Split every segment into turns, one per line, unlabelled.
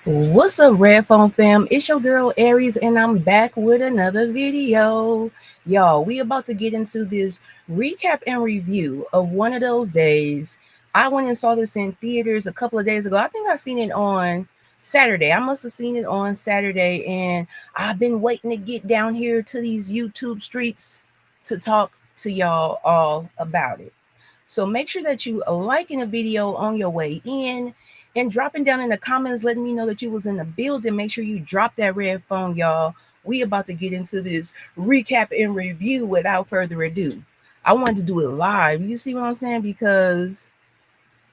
What's up, Red Phone fam? It's your girl Aries, and I'm back with another video. Y'all, we about to get into this recap and review of One of Those Days. I went and saw this in theaters a couple of days ago. I think I seen it on Saturday. I must have seen it on Saturday, and I've been waiting to get down here to these YouTube streets to talk to y'all all about it. So make sure that you are liking a video on your way in and dropping down in the comments, letting me know that you was in the building. Make sure you drop that red phone, y'all. We about to get into this recap and review without further ado. I wanted to do it live. You see what I'm saying? Because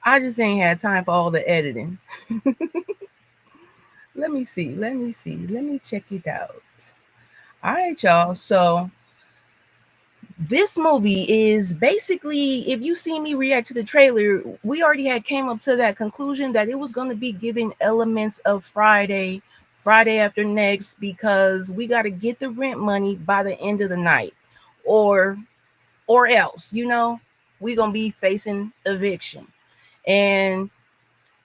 I just ain't had time for all the editing. Let me see. Let me see. Let me check it out. All right, y'all. So this movie is basically, if you see me react to the trailer, we already had came up to that conclusion that it was going to be giving elements of Friday after next, because we got to get the rent money by the end of the night, or else, we going to be facing eviction. And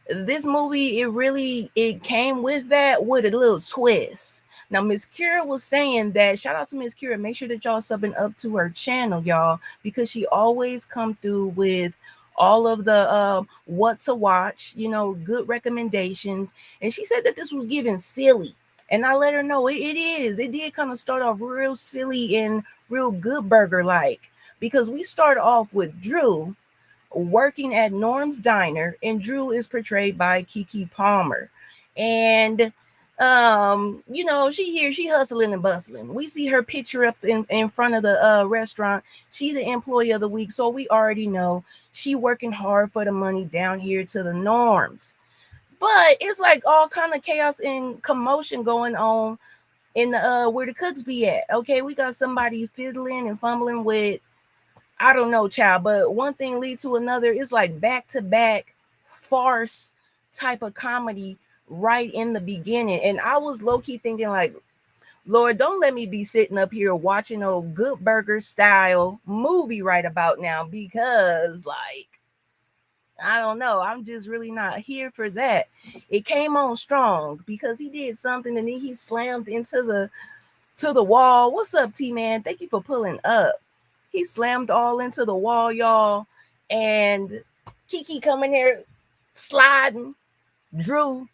this movie, it came with that, with a little twist. Now Miss Kira was saying that, shout out to Miss Kira, make sure that y'all subbing up to her channel, y'all, because she always come through with all of the what to watch, good recommendations. And she said that this was given silly, and I let her know it is. It did kind of start off real silly and real Good Burger like, because we start off with Drew working at Norm's Diner, and Drew is portrayed by Keke Palmer. And she hustling and bustling. We see her picture up in front of the restaurant. She's the employee of the week, so we already know she working hard for the money down here to the Norms. But it's like all kind of chaos and commotion going on in the where the cooks be at. Okay, we got somebody fiddling and fumbling with, I don't know, child, but one thing leads to another. It's like back to back farce type of comedy right in the beginning. And I was low key thinking, like, Lord, don't let me be sitting up here watching a Good Burger style movie right about now, because, like, I don't know. I'm just really not here for that. It came on strong because he did something and then he slammed into the wall. What's up, T Man? Thank you for pulling up. He slammed all into the wall, y'all. And Keke coming there sliding. Drew,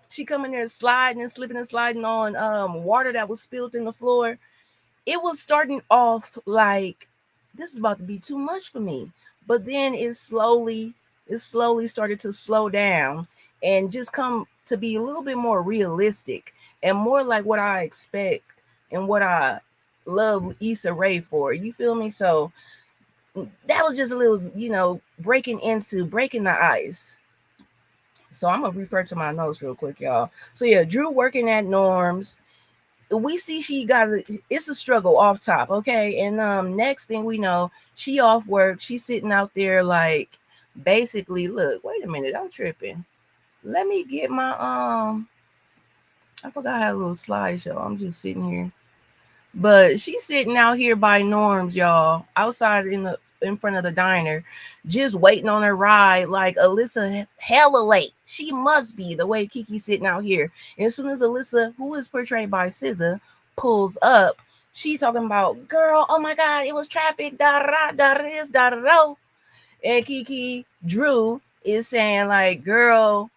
she coming there sliding and slipping and sliding on water that was spilled in the floor. It was starting off like, this is about to be too much for me. But then it slowly started to slow down and just come to be a little bit more realistic and more like what I expect and what I love Issa Rae for. You feel me? So that was just a little, breaking the ice. So I'm gonna refer to my notes real quick, y'all. So yeah, Drew working at Norms. We see it's a struggle off top, okay? And next thing we know, she off work. She's sitting out there like, basically, look, wait a minute, I'm tripping. Let me get my I forgot I had a little slideshow. I'm just sitting here. But she's sitting out here by Norm's, y'all, outside in front of the diner, just waiting on her ride. Like Alyssa, hella late. She must be, the way Keke's sitting out here. And as soon as Alyssa, who is portrayed by SZA, pulls up, she's talking about, girl, oh my God, it was traffic, da da da this, da da da. And Keke Drew is saying like, girl,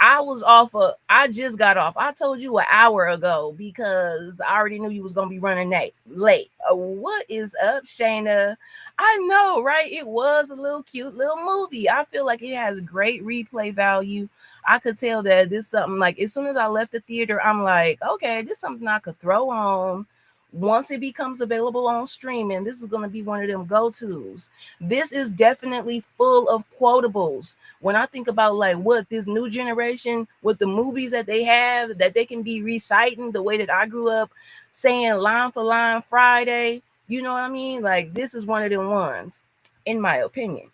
I just got off. I told you an hour ago because I already knew you was gonna be running late. What is up, Shayna? I know, right? It was a little cute little movie. I feel like it has great replay value. I could tell that this something, like, as soon as I left the theater, I'm like, okay, this is something I could throw on once it becomes available on streaming. This is gonna be one of them go-tos. This is definitely full of quotables. When I think about like what this new generation, with the movies that they have, that they can be reciting the way that I grew up saying line for line Friday, you know what I mean? Like, this is one of them ones, in my opinion.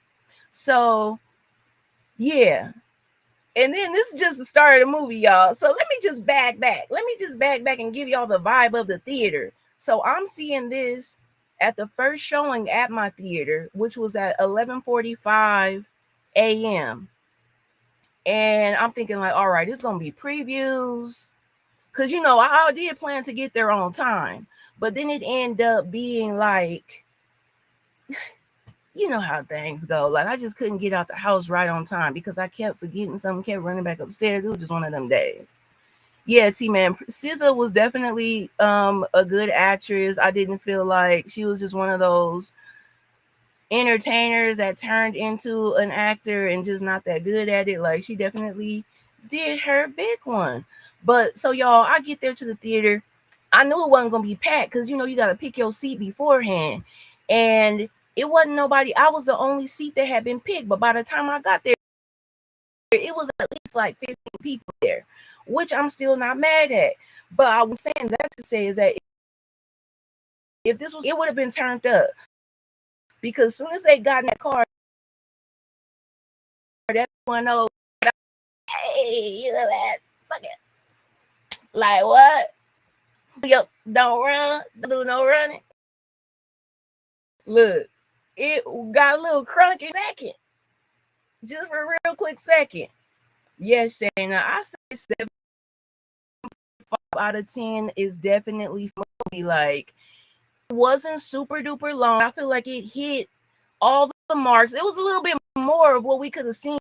So yeah. And then this is just the start of the movie, y'all. So let me just back back. Let me just back back and give y'all the vibe of the theater. So I'm seeing this at the first showing at my theater, which was at 11:45 a.m. And I'm thinking like, all right, it's gonna be previews. Cause you know, I did plan to get there on time, but then it ended up being like, you know how things go. Like I just couldn't get out the house right on time because I kept forgetting something, kept running back upstairs. It was just one of them days. Yeah, T-Man, SZA was definitely a good actress. I didn't feel like she was just one of those entertainers that turned into an actor and just not that good at it. Like she definitely did her big one. But so y'all, I get there to the theater. I knew it wasn't gonna be packed because you know you gotta pick your seat beforehand. And it wasn't nobody. I was the only seat that had been picked. But by the time I got there, it was at least like 15 people there, which I'm still not mad at. But I was saying that to say is that if this was, it would have been turned up because as soon as they got in that car, that one oh, hey, you know that, fuck it, like what? Yo, don't run, don't do no running. Look, it got a little crunky second, just for a real quick second. Yes, Shayna, I say 7.5 out of 10 is definitely movie. Like it wasn't super duper long. I feel like it hit all the marks. It was a little bit more of what we could have seen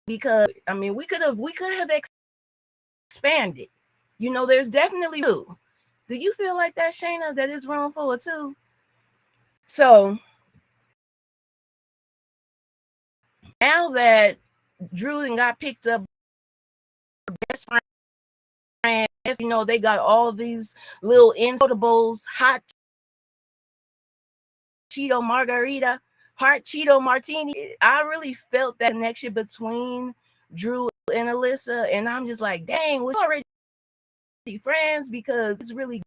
because I mean we could have expanded. You know, there's definitely two. Do you feel like that, Shayna, that is room for a two? So now that Drew got picked up, best friend, you know, they got all these little insultables, hot Cheeto margarita, hot Cheeto martini. I really felt that connection between Drew and Alyssa, and I'm just like, dang, we're already friends because it's really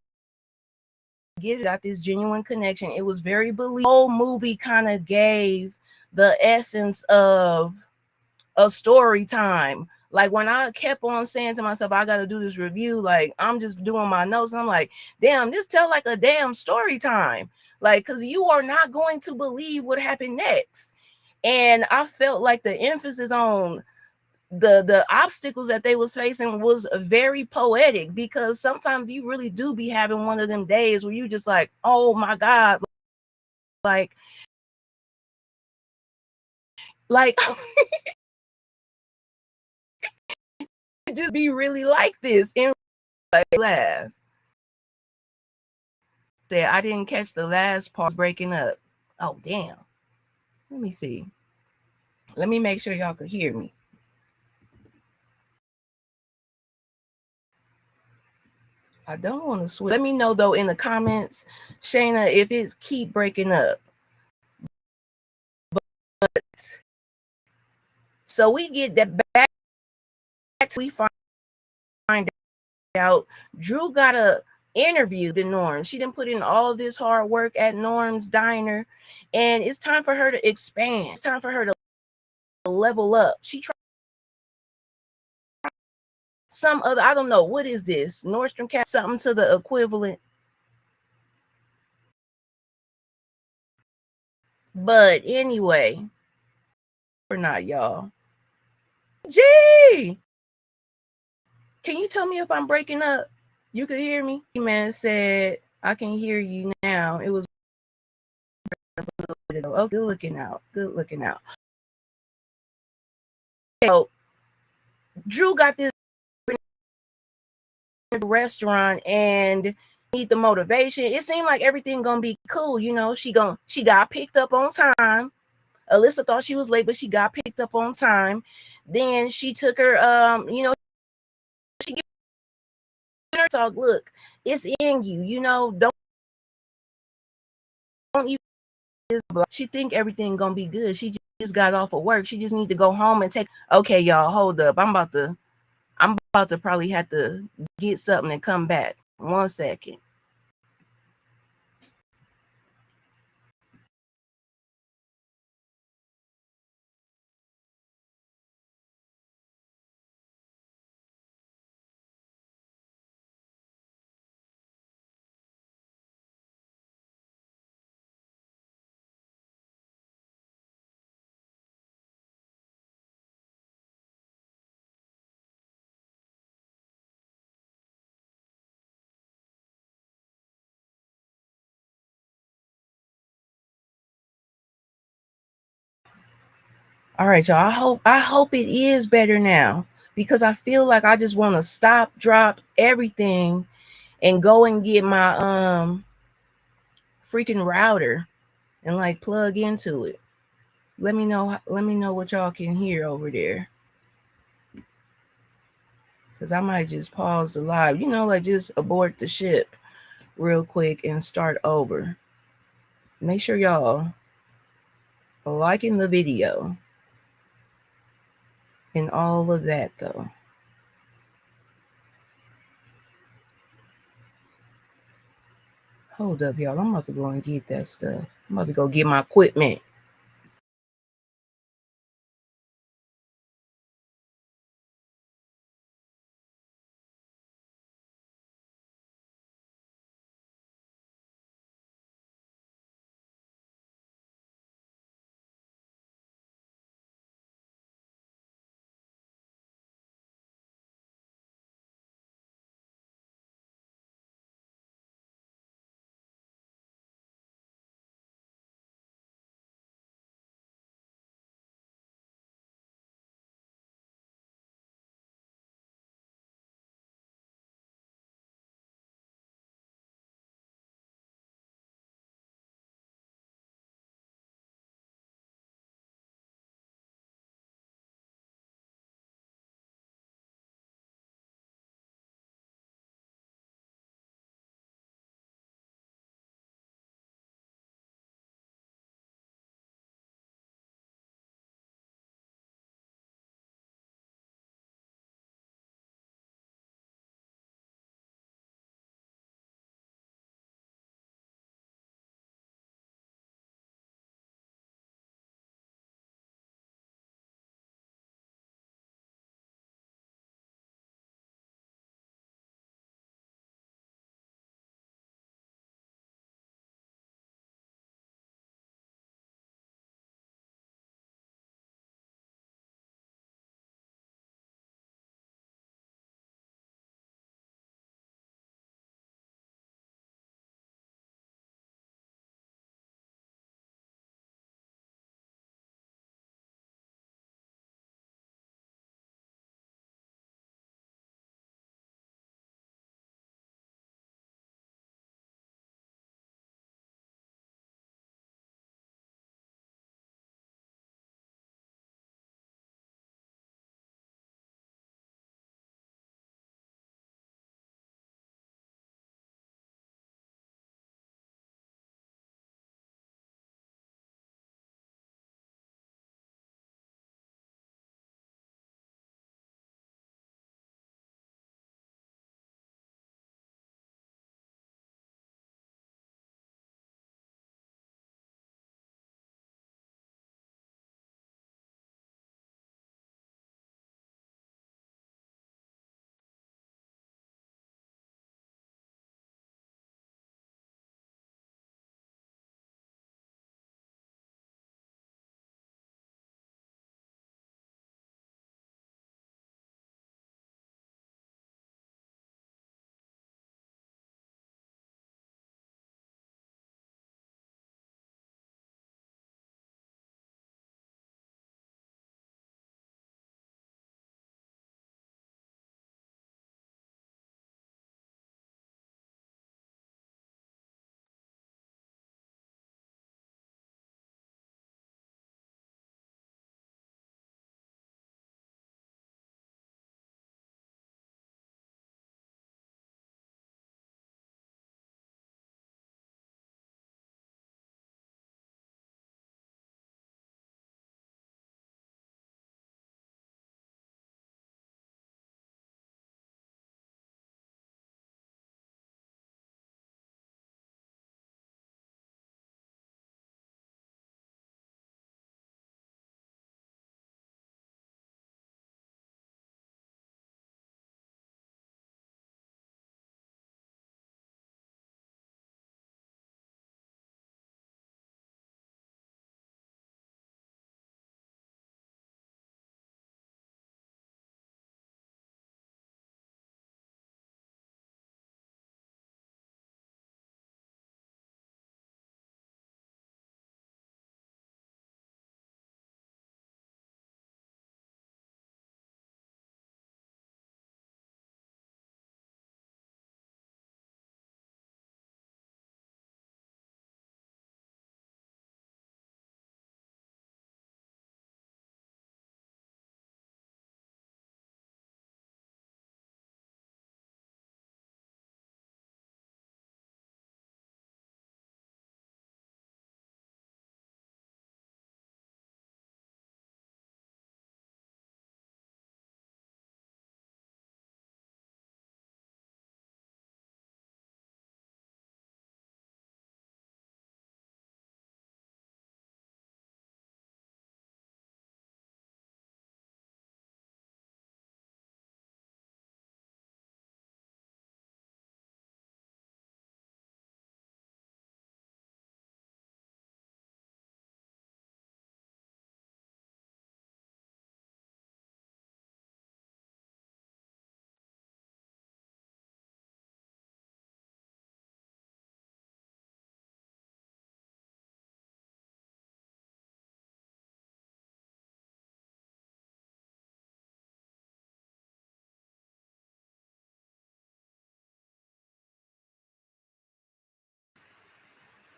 got this genuine connection. It was very believable. The whole movie kind of gave the essence of a story time. Like when I kept on saying to myself, I got to do this review, like I'm just doing my notes. I'm like, damn, this tell like a damn story time. Like, because you are not going to believe what happened next. And I felt like the emphasis on the obstacles that they was facing was very poetic because sometimes you really do be having one of them days where you just like, oh my God, like like just be really like this and like laugh. Said I didn't catch the last part breaking up. Oh damn. Let me see. Let me make sure y'all could hear me. I don't want to switch. Let me know though in the comments, Shayna, if it's keep breaking up. But so we get that back. We find out Drew got a interview the Norm. She didn't put in all this hard work at Norm's diner, and it's time for her to expand. It's time for her to level up. She tried some other, I don't know, what is this? Nordstrom Cat, something to the equivalent. But anyway, or not, y'all. Gee, can you tell me if I'm breaking up? You could hear me? Man said, I can hear you now. It was oh, good looking out. Good looking out. So Drew got this restaurant and need the motivation. It seemed like everything gonna be cool, you know. She got picked up on time. Alyssa thought she was late, but she got picked up on time. Then she took her, you know, she gave her talk. Look, it's in you, you know. Don't you? She think everything gonna be good. She just got off of work. She just need to go home and take. Okay, y'all, hold up. I'm about to probably have to get something and come back. 1 second. All right, y'all. I hope it is better now, because I feel like I just want to stop, drop everything, and go and get my freaking router and like plug into it. Let me know what y'all can hear over there. Cause I might just pause the live, like just abort the ship real quick and start over. Make sure y'all are liking the video and all of that though. Hold up, y'all. I'm about to go and get that stuff. I'm about to go get my equipment.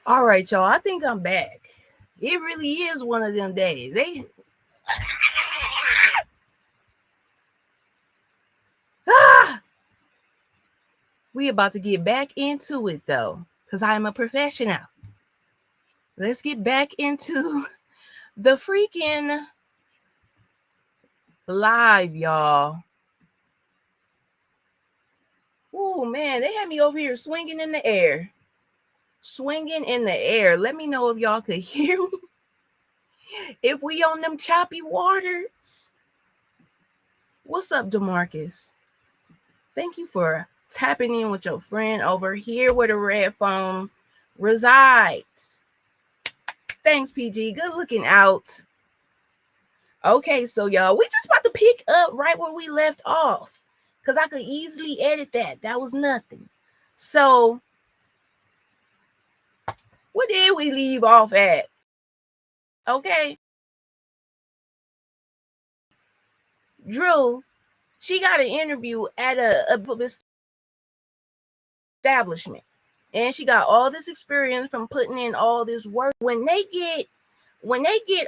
All right, y'all. I think I'm back. It really is one of them days. We about to get back into it though, because I am a professional. Let's get back into the freaking live, y'all. Oh man, they had me over here swinging in the air. Swinging in the air. Let me know if y'all could hear me. If we on them choppy waters. What's up, DeMarcus? Thank you for tapping in with your friend over here where the red phone resides. Thanks, PG. Good looking out. Okay, so y'all, we just about to pick up right where we left off, because I could easily edit that. That was nothing. So, where did we leave off at? Okay. Drew, she got an interview at a establishment. And she got all this experience from putting in all this work. When they get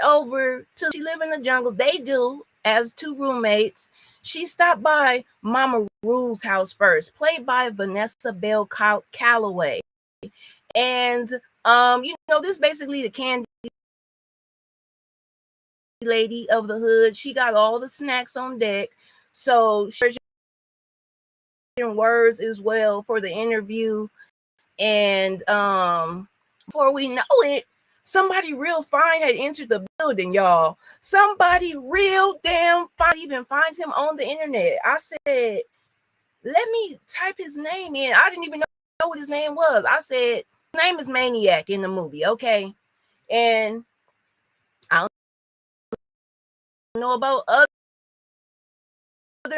over to she live in the jungle, they do as two roommates. She stopped by Mama Rule's house first, played by Vanessa Bell Calloway. And this basically the candy lady of the hood. She got all the snacks on deck. So she's words as well for the interview. And before we know it, somebody real fine had entered the building, y'all. Somebody real damn fine even finds him on the internet. I said, let me type his name in. I didn't even know what his name was. I said, his name is Maniac in the movie, okay? And I don't know about other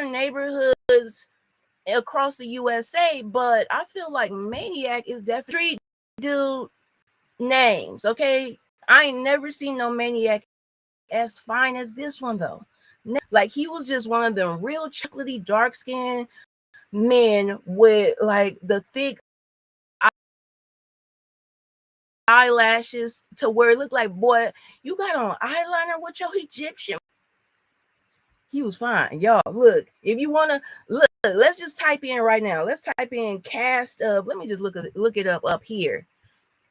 neighborhoods across the USA, but I feel like Maniac is definitely street dude names, okay? I ain't never seen no Maniac as fine as this one though. Like he was just one of them real chocolatey dark skinned men with like the thick eyelashes to where it looked like, boy, you got on eyeliner with your Egyptian. He was fine, y'all. Look, if you want to look, let's just type in right now. Let's type in cast of. Let me just look it up here.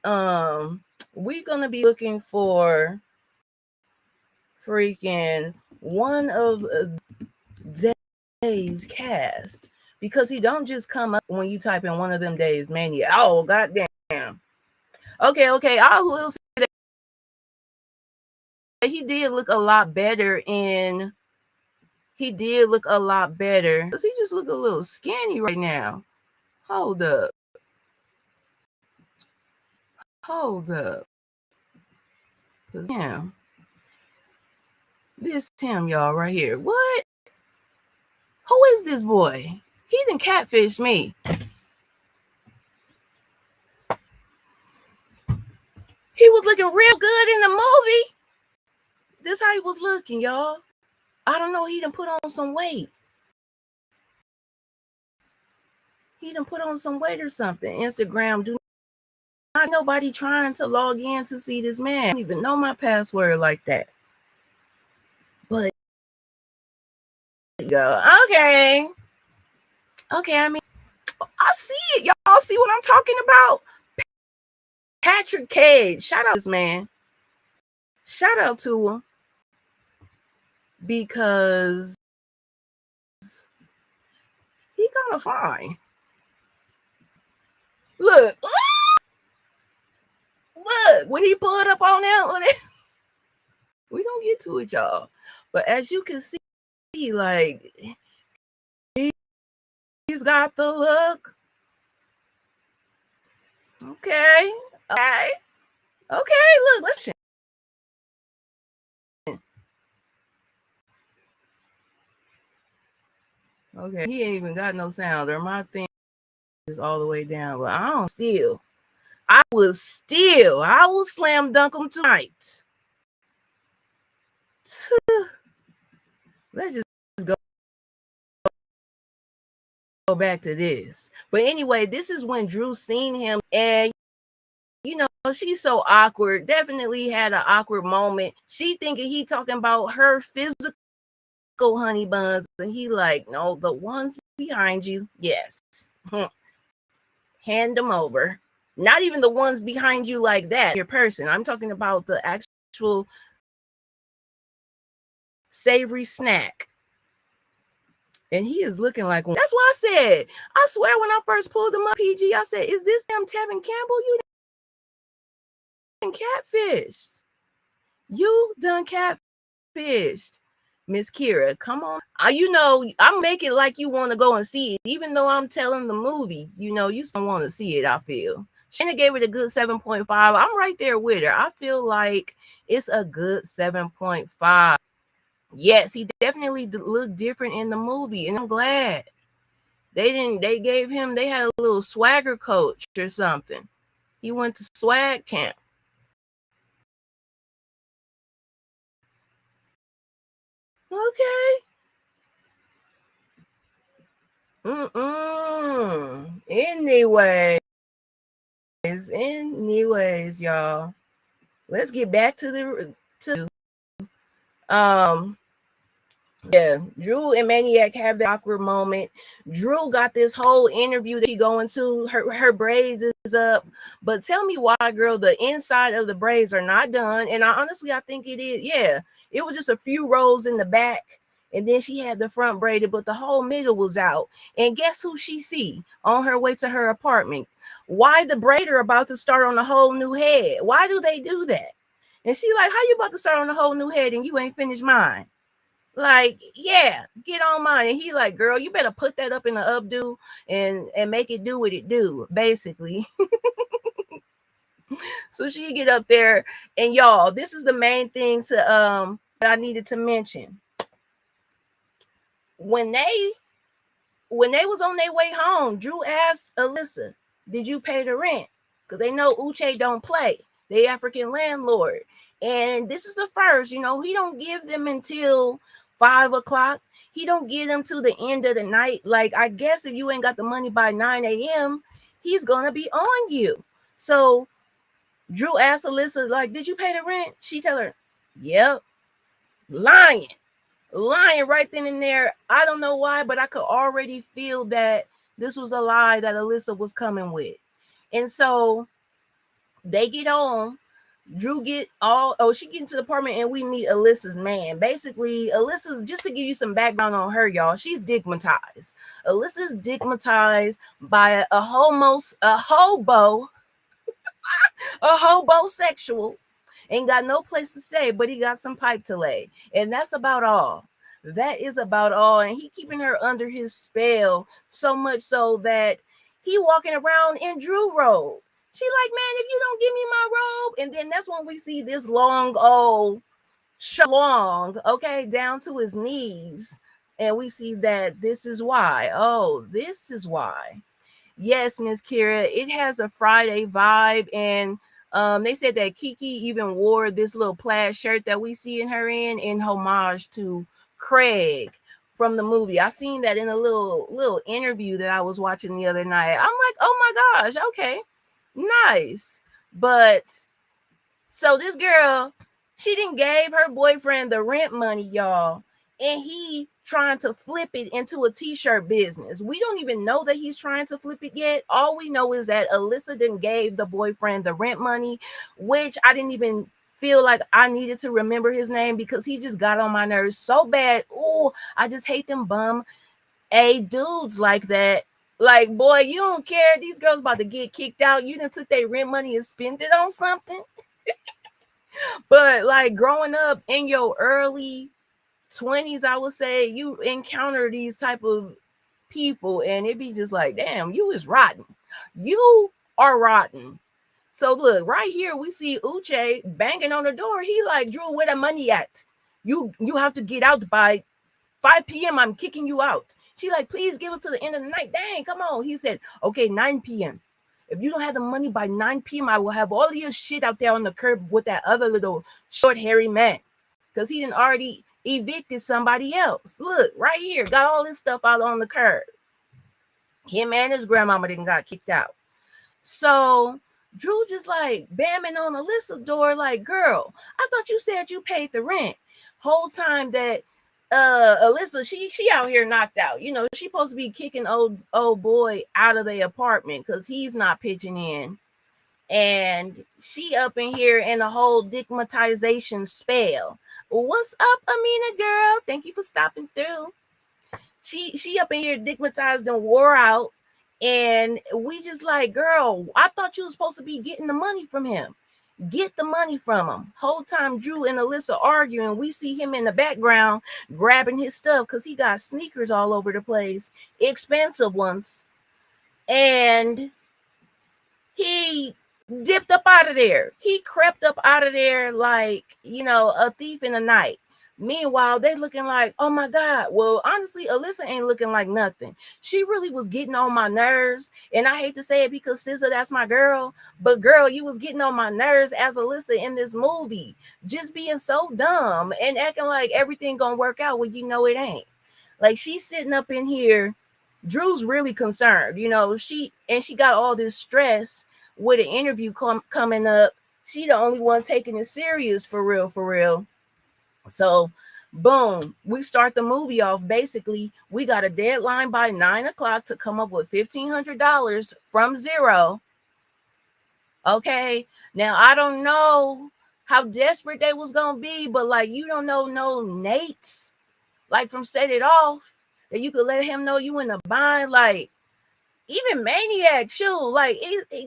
We're gonna be looking for freaking one of Days cast, because he don't just come up when you type in one of them days, man. Yeah, oh goddamn. Okay, I will say that he did look a lot better in. He did look a lot better. Does he just look a little skinny right now? Hold up. Cause him. This him, y'all, right here. What? Who is this boy? He didn't catfish me. He was looking real good in the movie. This how he was looking, y'all. I don't know. He done put on some weight. He done put on some weight or something. Instagram, do not nobody trying to log in to see this man. I don't even know my password like that. But go. Okay. I mean, I see it. Y'all see what I'm talking about? Patrick Cage. Shout out to this man. Shout out to him. Because he kind of fine. Look. Look. When he pulled up on that, we don't get to it, y'all. But as you can see, like, he's got the look. Okay. Look, listen. Okay, he ain't even got no sound, or my thing is all the way down. But I will slam dunk him tonight. Let's just go back to this. But anyway, this is when Drew seen him, and you know, she's so awkward. Definitely had an awkward moment. She thinking he talking about her physical honey buns, and he like, no, the ones behind you, yes. Hand them over. Not even the ones behind you like that, your person. I'm talking about the actual savory snack. And he is looking like one. That's why I said, I swear when I first pulled him up, PG, I said, is this damn Tevin Campbell? You done catfished. You done catfished. Miss Kira, come on. You know, I'm making like you want to go and see it. Even though I'm telling the movie, you know, you still want to see it, I feel. Shana gave it a good 7.5. I'm right there with her. I feel like it's a good 7.5. Yes, he definitely looked different in the movie, and I'm glad. They had a little swagger coach or something. He went to swag camp. Okay. Anyways, y'all. Let's get back to yeah, Drew and Maniac have the awkward moment. Drew got this whole interview that she going to. Her braids is up. But tell me why, girl, the inside of the braids are not done. And I think it is. Yeah, it was just a few rows in the back. And then she had the front braided, but the whole middle was out. And guess who she see on her way to her apartment? Why the braider about to start on a whole new head? Why do they do that? And she like, how you about to start on a whole new head and you ain't finished mine? Like, yeah, get on mine. And he like, girl, you better put that up in the updo and make it do what it do, basically. So she get up there, and y'all, this is the main thing that I needed to mention. When they was on their way home, Drew asked Alyssa, did you pay the rent? Because they know Uche don't play. They African landlord. And this is the first, you know, he don't give them until 5 o'clock. He don't give them to the end of the night. Like, I guess if you ain't got the money by 9 a.m., he's going to be on you. So Drew asked Alyssa, like, did you pay the rent? She tell her, yep. Lying right then and there. I don't know why, but I could already feel that this was a lie that Alyssa was coming with. And so they get home. Drew she get into the apartment, and we meet Alyssa's man. Basically, Alyssa's, just to give you some background on her, y'all, she's digmatized. Alyssa's digmatized by a hobosexual. Ain't got no place to stay, but he got some pipe to lay. And that's about all. That is about all. And he keeping her under his spell, so much so that he walking around in Drew robe. She like, man, if you don't give me my robe. And then that's when we see this long, okay, down to his knees. And we see that this is why. Oh, this is why. Yes, Miss Kira, it has a Friday vibe. And they said that Kiki even wore this little plaid shirt that we see her in homage to Craig from the movie. I seen that in a little interview that I was watching the other night. I'm like, oh my gosh, okay, nice. But so this girl, she didn't gave her boyfriend the rent money, y'all, and he trying to flip it into a t-shirt business. We don't even know that he's trying to flip it yet. All we know is that Alyssa didn't gave the boyfriend the rent money, which I didn't even feel like I needed to remember his name because he just got on my nerves so bad. Oh, I just hate them bum dudes like that. Like, boy, you don't care. These girls about to get kicked out. You done took their rent money and spent it on something. But like growing up in your early 20s, I would say, you encounter these type of people and it be just like, damn, you is rotten. You are rotten. So look, right here we see Uche banging on the door. He like, Drew, where the money at? You have to get out by 5 p.m. I'm kicking you out. She like, please give us to the end of the night. Dang, come on. He said, okay, 9 p.m. If you don't have the money by 9 p.m., I will have all of your shit out there on the curb with that other little short, hairy man. Because he didn't already evicted somebody else. Look, right here, got all this stuff out on the curb. Him and his grandmama didn't got kicked out. So Drew just like bamming on Alyssa's door, like, girl, I thought you said you paid the rent. Whole time that Alyssa, she out here knocked out. You know, she supposed to be kicking old boy out of the apartment because he's not pitching in. And she up in here in a whole digmatization spell. What's up, Amina girl? Thank you for stopping through. She up in here digmatized and wore out. And we just like, girl, I thought you was supposed to be getting the money from him. Get the money from him. Whole time Drew and Alyssa arguing, we see him in the background grabbing his stuff because he got sneakers all over the place, expensive ones. And he dipped up out of there. He crept up out of there like, you know, a thief in the night. Meanwhile, they looking like, oh my God. Well, honestly, Alyssa ain't looking like nothing. She really was getting on my nerves. And I hate to say it because SZA, that's my girl. But girl, you was getting on my nerves as Alyssa in this movie. Just being so dumb and acting like everything gonna work out when you know it ain't. Like she's sitting up in here. Drew's really concerned. You know, she got all this stress with an interview coming up. She the only one taking it serious for real, for real. So boom, we start the movie off. Basically, we got a deadline by 9 o'clock to come up with $1,500 from zero. Okay, now I don't know how desperate they was gonna be, but like, you don't know no Nates like from Set It Off that you could let him know you in the bind. Like even Maniac, shoot, like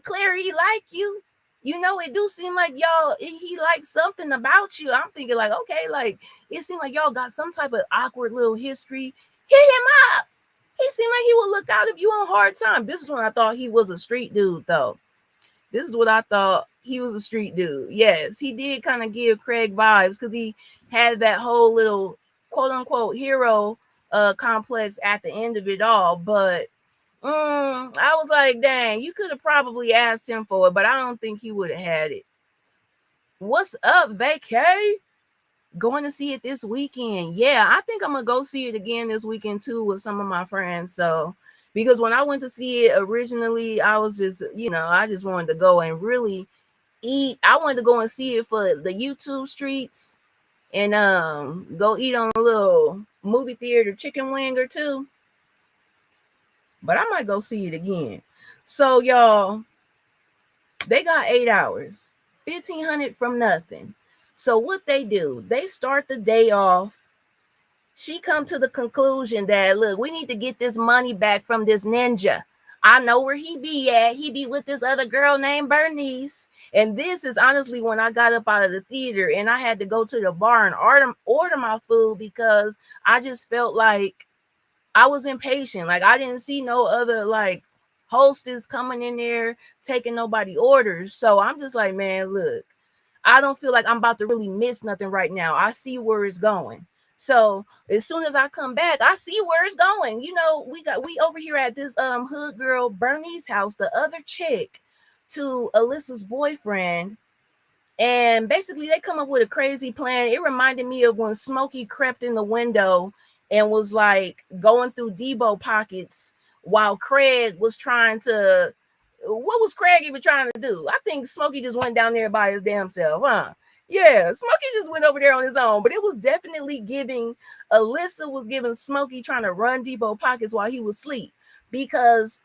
clear he like you. You know, it do seem like y'all, he likes something about you. I'm thinking like, okay, like it seemed like y'all got some type of awkward little history. Hit him up. He seemed like he would look out if you on hard time. This is when I thought he was a street dude, though. This is what I thought, he was a street dude. Yes, he did kind of give Craig vibes because he had that whole little quote unquote hero complex at the end of it all. But I was like, dang, you could have probably asked him for it, but I don't think he would have had it. What's up, vacay? Going to see it this weekend. Yeah, I think I'm gonna go see it again this weekend too with some of my friends. So because when I went to see it originally, I was just, you know, I just wanted to go and really eat. I wanted to go and see it for the YouTube streets and go eat on a little movie theater chicken wing or two. But I might go see it again. So y'all, they got 8 hours, 1,500 from nothing. So what they do, they start the day off. She come to the conclusion that, look, we need to get this money back from this ninja. I know where he be at. He be with this other girl named Bernice. And this is honestly when I got up out of the theater and I had to go to the bar and order my food because I just felt like I was impatient. Like I didn't see no other like hostess coming in there taking nobody orders. So I'm just like, man, look, I don't feel like I'm about to really miss nothing right now. I see where it's going. So as soon as I come back, I see where it's going. You know, we over here at this hood girl Bernie's house, the other chick to Alyssa's boyfriend. And basically they come up with a crazy plan. It reminded me of when Smokey crept in the window and was like going through Debo pockets while Craig was trying to, what was Craig even trying to do? I think Smokey just went down there by his damn self, huh? Yeah, Smokey just went over there on his own, but it was definitely giving, Alyssa was giving Smokey trying to run Debo pockets while he was asleep because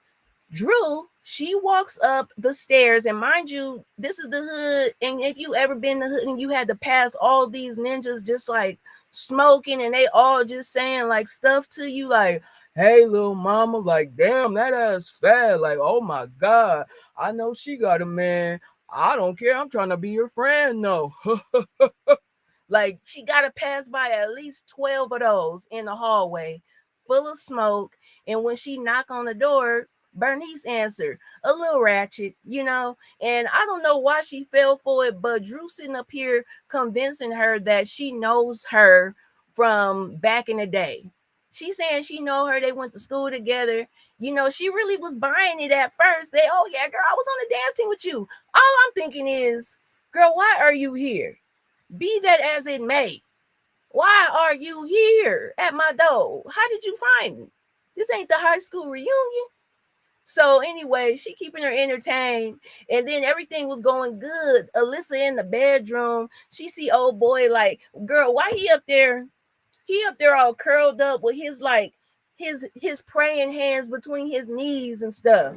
Drew, she walks up the stairs, and mind you, this is the hood. And if you ever been in the hood and you had to pass all these ninjas just like smoking, and they all just saying like stuff to you, like, hey, little mama, like, damn, that ass fat. Like, oh my God, I know she got a man. I don't care. I'm trying to be your friend, though. Like, she got to pass by at least 12 of those in the hallway full of smoke. And when she knock on the door, Bernice answered, a little ratchet, you know, and I don't know why she fell for it, but Drew sitting up here convincing her that she knows her from back in the day. She's saying she know her, they went to school together. You know, she really was buying it at first. They, oh yeah, girl, I was on the dance team with you. All I'm thinking is, girl, why are you here? Be that as it may, why are you here at my door? How did you find me? This ain't the high school reunion. So anyway, she keeping her entertained, and then everything was going good. Alyssa in the bedroom, she see old boy like, girl, why he up there? He up there all curled up with his like his praying hands between his knees and stuff.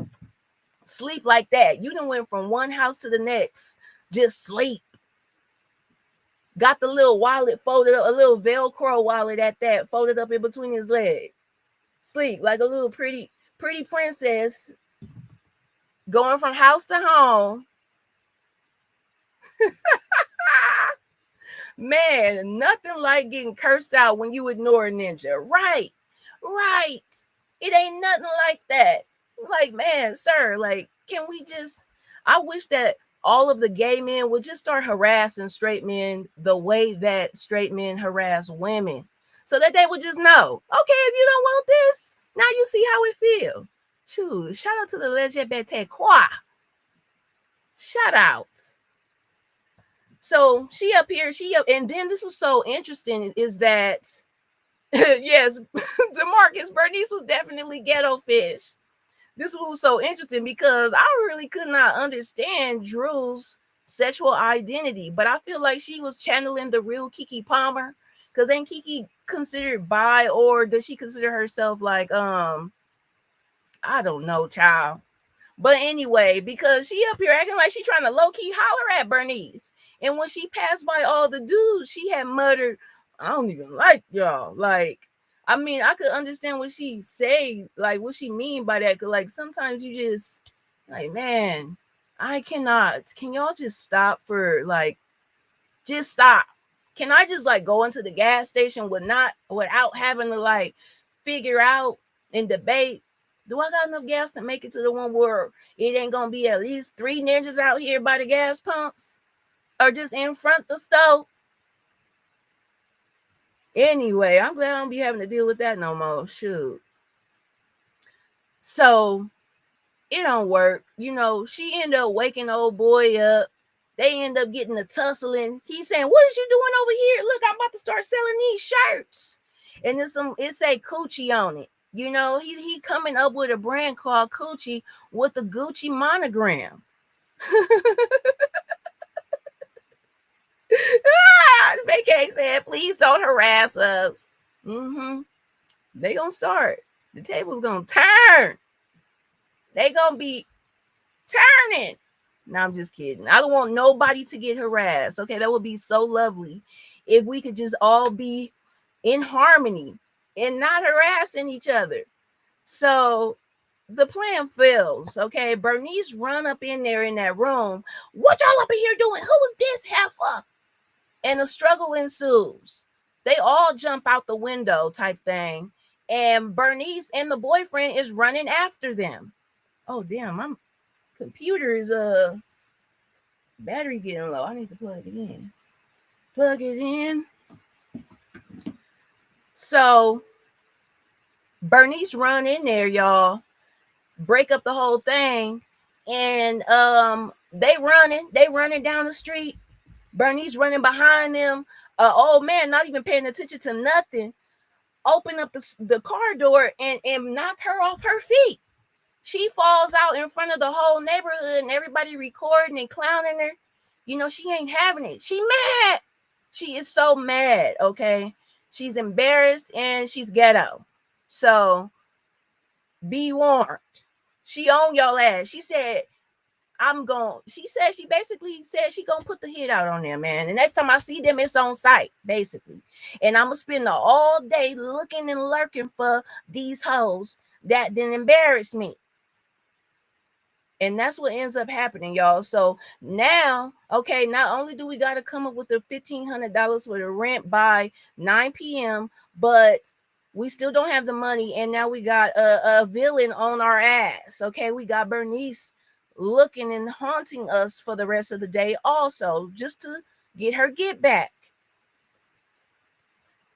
Sleep like that. You done went from one house to the next. Just sleep. Got the little wallet folded up, a little Velcro wallet at that, folded up in between his legs. Sleep like a little pretty princess going from house to home. Man, nothing like getting cursed out when you ignore a ninja. Right. Right. It ain't nothing like that. Like, man, sir, like, can we just, I wish that all of the gay men would just start harassing straight men the way that straight men harass women, so that they would just know, okay, if you don't want this, now you see how it feels. Shoot, shout out to the LGBT choir. Shout out. So she up here, and then this was so interesting is that, yes, DeMarcus, Bernice was definitely ghetto fish. This was so interesting because I really could not understand Drew's sexual identity, but I feel like she was channeling the real Keke Palmer, because ain't Keke considered bi, or does she consider herself like, I don't know, child. But anyway, because she up here acting like she trying to low-key holler at Bernice. And when she passed by all the dudes, she had muttered, I don't even like y'all. Like, I mean, I could understand what she say, like what she mean by that. Cause like sometimes you just like, man, I cannot. Can y'all just stop for like, just stop. Can I just like go into the gas station without having to like figure out and debate, do I got enough gas to make it to the one where it ain't gonna be at least 3 ninjas out here by the gas pumps or just in front of the stove? Anyway, I'm glad I don't be having to deal with that no more. Shoot. So it don't work. You know, she ended up waking the old boy up. They end up getting a tussling. He's saying, what is you doing over here? Look, I'm about to start selling these shirts. And it say Coochie on it. You know, he coming up with a brand called Coochie with the Gucci monogram. Vacay said, please don't harass us. They gonna start. The table's gonna turn. They gonna be turning. No, I'm just kidding. I don't want nobody to get harassed. Okay, that would be so lovely if we could just all be in harmony and not harassing each other. So the plan fails. Okay, Bernice run up in there in that room. What y'all up in here doing? Who is this heifer? And a struggle ensues. They all jump out the window type thing. And Bernice and the boyfriend is running after them. Oh, damn, my computer is battery getting low. I need to plug it in. Plug it in. So Bernice run in there, y'all. Break up the whole thing. And they running down the street. Bernice running behind them. Old man not even paying attention to nothing. Open up the car door and knock her off her feet. She falls out in front of the whole neighborhood and everybody recording and clowning her. You know, she ain't having it. She mad. She is so mad, okay? She's embarrassed and she's ghetto. So be warned. She on y'all ass. She said, she basically said she gonna put the hit out on them, man. The next time I see them, it's on sight, basically. And I'm gonna spend all day looking and lurking for these hoes that didn't embarrass me. And that's what ends up happening, y'all. So now, okay, not only do we got to come up with the $1,500 for the rent by 9 p.m., but we still don't have the money. And now we got a villain on our ass. Okay, we got Bernice looking and haunting us for the rest of the day also, just to get her get back.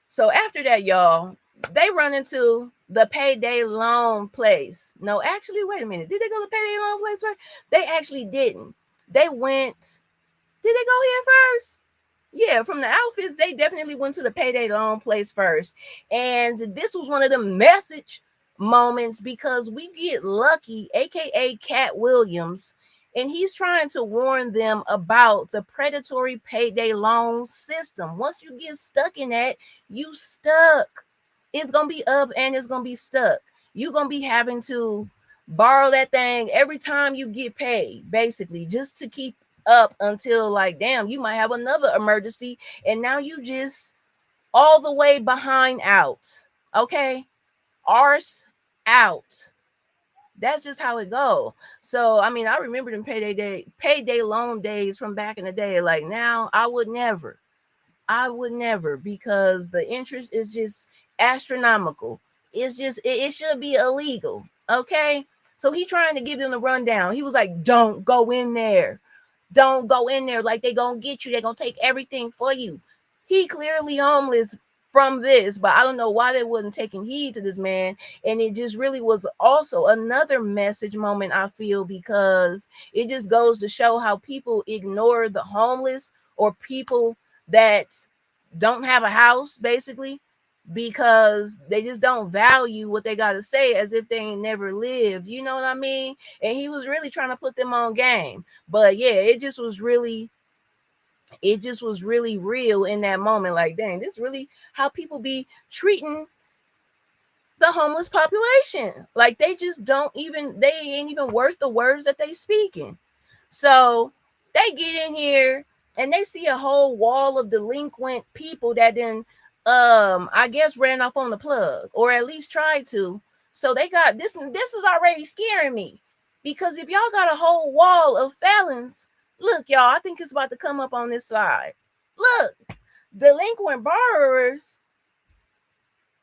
So after that, y'all, they run into the payday loan place. No, actually, wait a minute. Did they go to the payday loan place first? They actually didn't. They went. Did they go here first? Yeah, from the outfits, they definitely went to the payday loan place first. And this was one of the message moments because we get Lucky, aka Cat Williams, and he's trying to warn them about the predatory payday loan system. Once you get stuck in that, you stuck. It's gonna be up and it's gonna be stuck. You're gonna be having to borrow that thing every time you get paid, basically, just to keep up until like, damn, you might have another emergency, and now you just all the way behind out. Okay, arse out. That's just how it go. So I mean, I remember them payday loan days from back in the day. Like now, I would never, because the interest is just astronomical. It's just it should be illegal. Okay. So he trying to give them the rundown. He was like, don't go in there. Don't go in there. Like they gonna get you. They gonna take everything for you. He clearly homeless from this, but I don't know why they wasn't taking heed to this man. And it just really was also another message moment, I feel, because it just goes to show how people ignore the homeless or people that don't have a house, basically, because they just don't value what they got to say as if they ain't never lived. You know what I mean? And he was really trying to put them on game. But yeah, it just was really real in that moment. Like, dang, this really how people be treating the homeless population. Like they just don't even they ain't even worth the words that they speaking. So they get in here and they see a whole wall of delinquent people that then I guess ran off on the plug, or at least tried to. So they got this is already scaring me, because if y'all got a whole wall of felons, look, y'all, I think it's about to come up on this slide. Look, delinquent borrowers.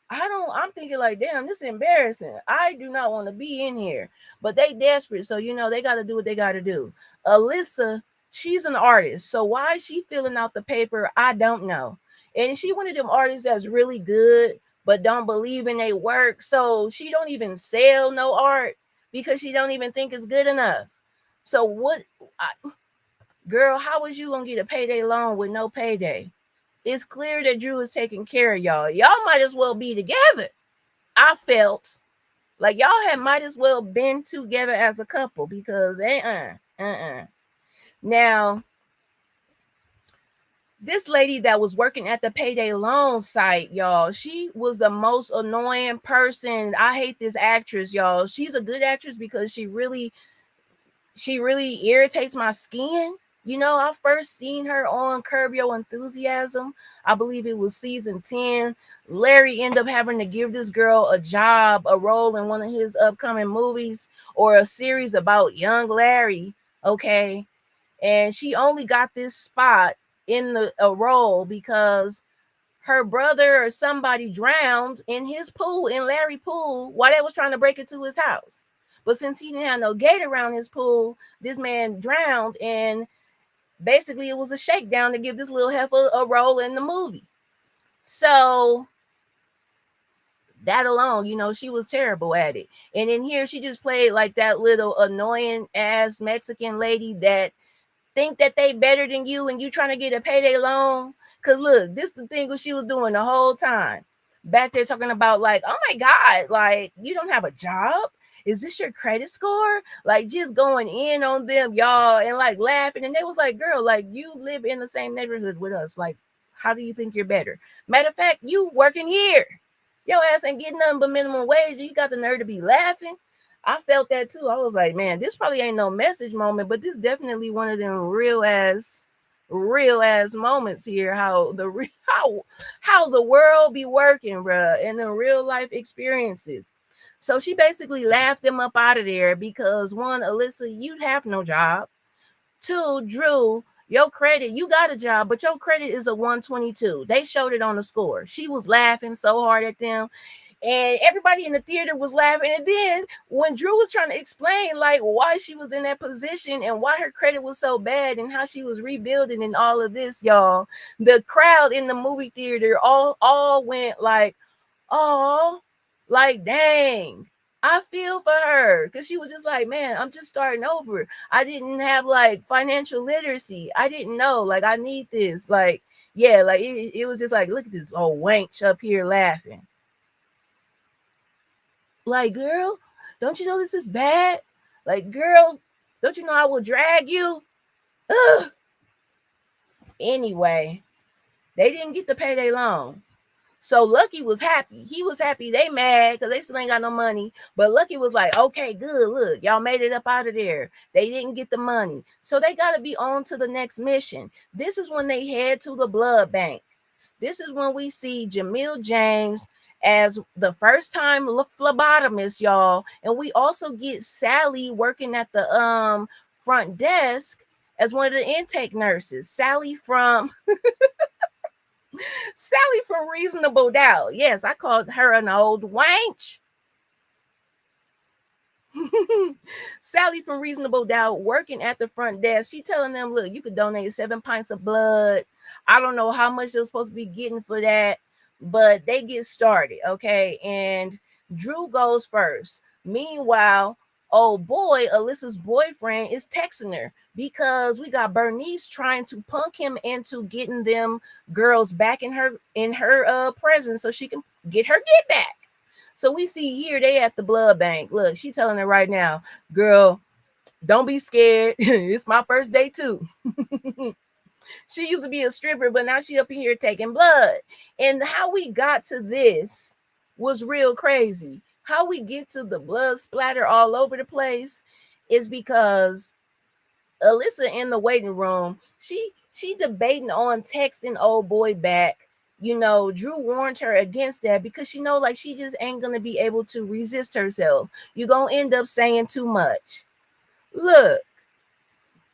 I'm thinking like, damn, this is embarrassing. I do not want to be in here. But they desperate. So, they got to do what they got to do. Alyssa, she's an artist. So why is she filling out the paper? I don't know. And she one of them artists that's really good, but don't believe in their work. So she don't even sell no art because she don't even think it's good enough. So girl, how was you going to get a payday loan with no payday? It's clear that Drew is taking care of y'all. Y'all might as well be together. I felt like y'all might as well been together as a couple, because Now, this lady that was working at the payday loan site, y'all, she was the most annoying person. I hate this actress, y'all. She's a good actress because she really irritates my skin. I first seen her on Curb Your Enthusiasm. I believe it was season 10. Larry ended up having to give this girl a job, a role in one of his upcoming movies, or a series about young Larry. Okay. And she only got this spot in a role because her brother or somebody drowned in his pool, in Larry pool, while they was trying to break into his house. But since he didn't have no gate around his pool, this man drowned, and basically it was a shakedown to give this little heifer a role in the movie. So that alone, she was terrible at it. And in here, she just played like that little annoying ass Mexican lady that think that they better than you and you trying to get a payday loan. Because look, this is the thing what she was doing the whole time. Back there talking about like, oh my God, like you don't have a job? Is this your credit score? Like just going in on them, y'all, and like laughing. And they was like, girl, like you live in the same neighborhood with us. Like, how do you think you're better? Matter of fact, you working here. Your ass ain't getting nothing but minimum wage. You got the nerve to be laughing. I felt that too. I was like, man, this probably ain't no message moment, but this definitely one of them real ass moments here. How the world be working, bruh, and the real life experiences. So she basically laughed them up out of there because one, Alyssa, you have no job. Two, Drew, your credit, you got a job, but your credit is a 122. They showed it on the score. She was laughing so hard at them. And everybody in the theater was laughing. And then when Drew was trying to explain like why she was in that position and why her credit was so bad and how she was rebuilding and all of this, y'all, the crowd in the movie theater all went like, oh, like dang. I feel for her, because she was just like, man, I'm just starting over. I didn't have like financial literacy. I didn't know, like, I need this. Like, yeah, like it was just like, look at this old wench up here laughing. Like, girl, don't you know this is bad? Like, girl, don't you know I will drag you? Ugh. Anyway, they didn't get to pay their loan. So Lucky was happy. He was happy. They mad because they still ain't got no money. But Lucky was like, okay, good. Look, y'all made it up out of there. They didn't get the money. So they got to be on to the next mission. This is when they head to the blood bank. This is when we see Jamil James as the first time phlebotomist, y'all. And we also get Sally working at the front desk as one of the intake nurses. Sally from Reasonable Doubt. Yes, I called her an old wench. Sally from Reasonable Doubt working at the front desk. She telling them, look, you could donate 7 pints of blood. I don't know how much they're supposed to be getting for that, but they get started, okay? And Drew goes first. Meanwhile, oh boy, Alyssa's boyfriend is texting her because we got Bernice trying to punk him into getting them girls back in her presence so she can get her get back. So we see here they at the blood bank. Look, she telling her right now, girl, don't be scared. It's my first day too. She used to be a stripper, but now she up in here taking blood. And how we got to this was real crazy. How we get to the blood splatter all over the place is because Alyssa in the waiting room, she debating on texting old boy back. You know, Drew warned her against that because she know like she just ain't gonna be able to resist herself. You're gonna end up saying too much. Look,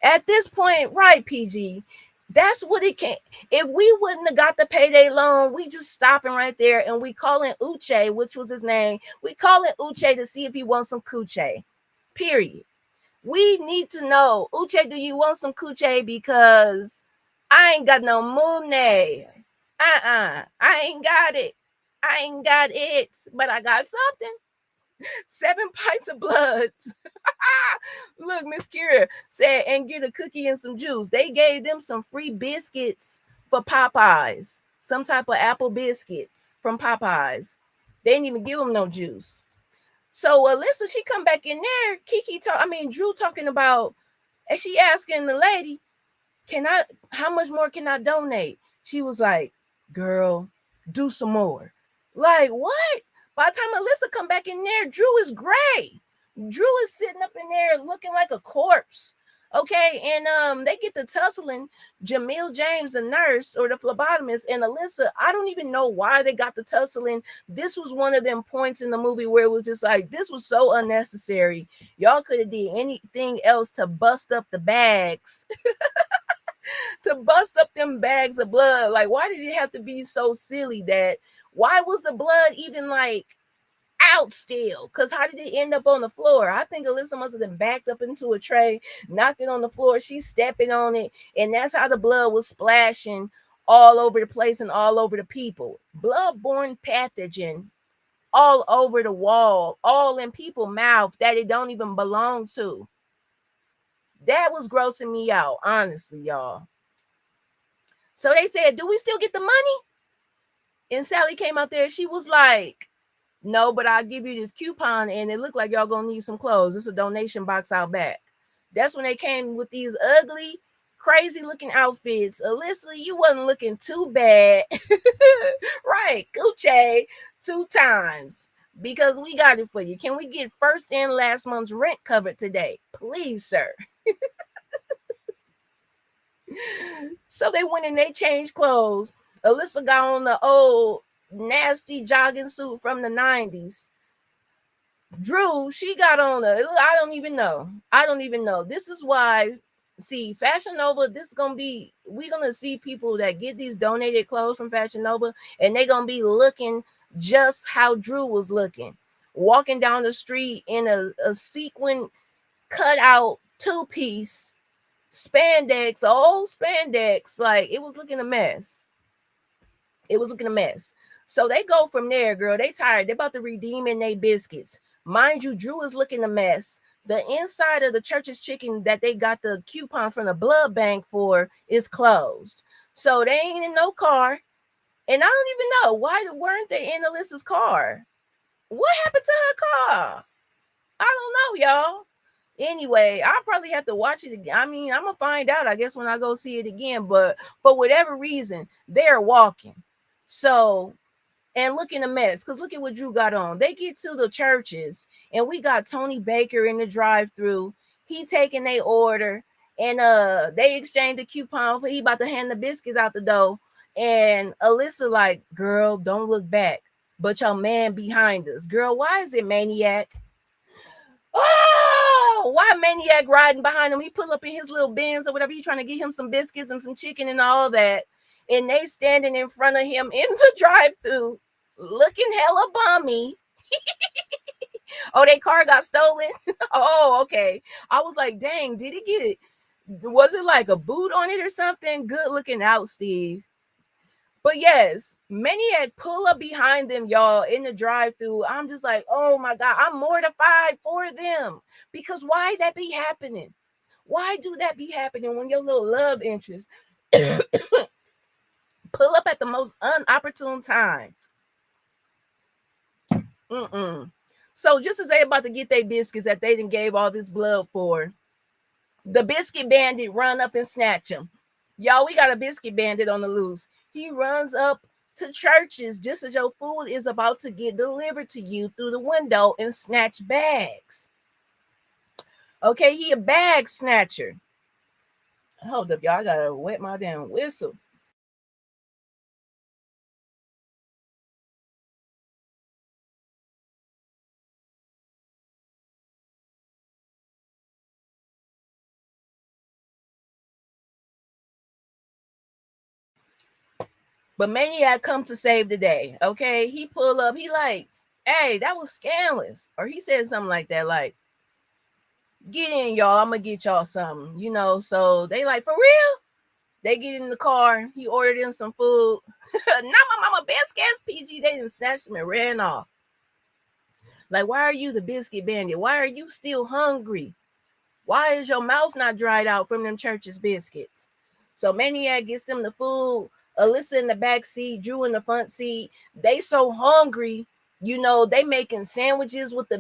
at this point, right, PG, that's what it can. If we wouldn't have got the payday loan, we just stopping right there and we calling Uche, which was his name. We calling Uche to see if he wants some coochie. Period. We need to know, Uche, do you want some coochie? Because I ain't got no money. I ain't got it. I ain't got it, but I got something. 7 pints of blood. Look, Miss Kira said, and get a cookie and some juice. They gave them some free biscuits for Popeyes, some type of apple biscuits from Popeyes. They didn't even give them no juice. So Alyssa, she come back in there. Drew talking about, and she asking the lady, how much more can I donate? She was like, girl, do some more. Like, what? By the time Alyssa come back in there, Drew is gray. Drew is sitting up in there looking like a corpse. Okay, and they get to tussling. Jamil James, the nurse or the phlebotomist, and Alyssa. I don't even know why they got the tussling. This was one of them points in the movie where it was just like, this was so unnecessary. Y'all could have did anything else to bust up the bags. To bust up them bags of blood. Like, why did it have to be so silly that? Why was the blood even like out still? Because how did it end up on the floor? I think Alyssa must have been backed up into a tray, knocked it on the floor. She's stepping on it, and that's how the blood was splashing all over the place and all over the people. Blood-borne pathogen all over the wall, all in people's mouth that it don't even belong to. That was grossing me out, honestly, y'all. So they said, do we still get the money? And Sally came out there. She was like, no, but I'll give you this coupon, and it looked like y'all gonna need some clothes. It's a donation box out back. That's when they came with these ugly, crazy looking outfits. Alyssa, you wasn't looking too bad. Right, Gucci 2 times. Because we got it for you. Can we get first and last month's rent covered today? Please, sir. So they went and they changed clothes. Alyssa got on the old nasty jogging suit from the 90s. Drew, she got on I don't even know. This is why, see, Fashion Nova, we're going to see people that get these donated clothes from Fashion Nova, and they're going to be looking just how Drew was looking. Walking down the street in a sequin cut out 2-piece spandex, old spandex. Like, it was looking a mess. So they go from there, girl. They tired. They about to redeem in their biscuits. Mind you, Drew is looking a mess. The inside of the Church's Chicken that they got the coupon from the blood bank for is closed. So they ain't in no car. And I don't even know, why weren't they in Alyssa's car? What happened to her car? I don't know, y'all. Anyway, I'll probably have to watch it again. I mean, I'm gonna find out, I guess, when I go see it again. But for whatever reason, they're walking. So, and look in the mess, because look at what Drew got on. They get to the churches, and we got Tony Baker in the drive-through. He taking their order, and they exchange the coupon for he about to hand the biscuits out the door. And Alyssa like, girl, don't look back. But your man behind us. Girl, why is it Maniac? Oh, why Maniac riding behind him? He pull up in his little Benz or whatever. He trying to get him some biscuits and some chicken and all that. And they standing in front of him in the drive-through looking hella bummy. Oh, their car got stolen. Oh, okay. I was like, dang, did it get it? Was it like a boot on it or something? Good looking out, Steve. But yes, Maniac pull up behind them, y'all, in the drive-through. I'm just like, oh my God, I'm mortified for them. Because why that be happening? Why do that be happening when your little love interest pull up at the most unopportune time? So just as they about to get their biscuits that they done gave all this blood for, the biscuit bandit run up and snatch him. Y'all, we got a biscuit bandit on the loose. He runs up to churches just as your food is about to get delivered to you through the window and snatch bags. Okay, he a bag snatcher. Hold up, y'all. I gotta wet my damn whistle. But Maniac come to save the day. Okay, he pull up. He like, hey, that was scandalous, or he said something like that, like, get in, y'all. I'm gonna get y'all something, you know. So they like, for real? They get in the car. He ordered in some food. Not my mama biscuits, PG. They didn't snatch them and ran off. Like, why are you the biscuit bandit? Why are you still hungry? Why is your mouth not dried out from them church's biscuits? So Maniac gets them the food. Alyssa in the back seat, Drew in the front seat. They so hungry, you know, they making sandwiches with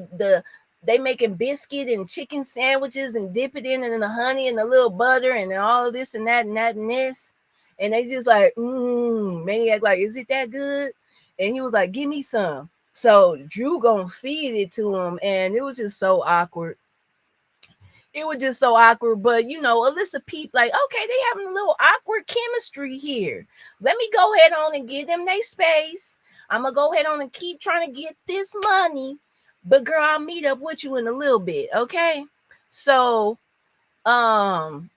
they making biscuit and chicken sandwiches and dip it in the honey and the little butter and all of this and that and that and this. And they just like, Maniac like, is it that good? And he was like, give me some. So Drew gonna feed it to him, and it was just so awkward. It was just so awkward. But you know, Alyssa peeped like, okay, they having a little awkward chemistry here. Let me go ahead on and give them their space. I'm gonna go ahead on and keep trying to get this money. But girl, I'll meet up with you in a little bit, okay? So Alyssa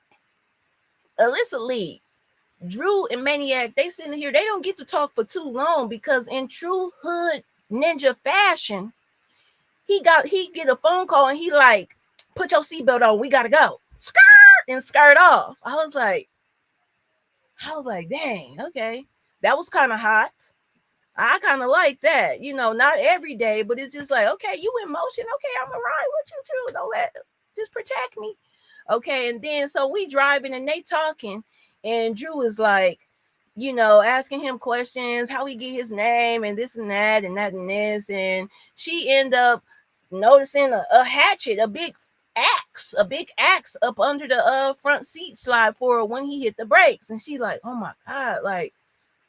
leaves. Drew and Maniac, they sitting here, they don't get to talk for too long because in true hood ninja fashion, he get a phone call and he like, put your seatbelt on, we gotta go. Skirt and skirt off. I was like, dang, okay. That was kind of hot. I kind of like that, you know, not every day, but it's just like, okay, you in motion. Okay, I'm gonna ride with you too. Don't just protect me. Okay, and then so we driving and they talking, and Drew is like, you know, asking him questions, how he get his name and this and that and that and this, and she end up noticing a hatchet, a big axe up under the front seat slide for her when he hit the brakes, and she like, oh my God, like,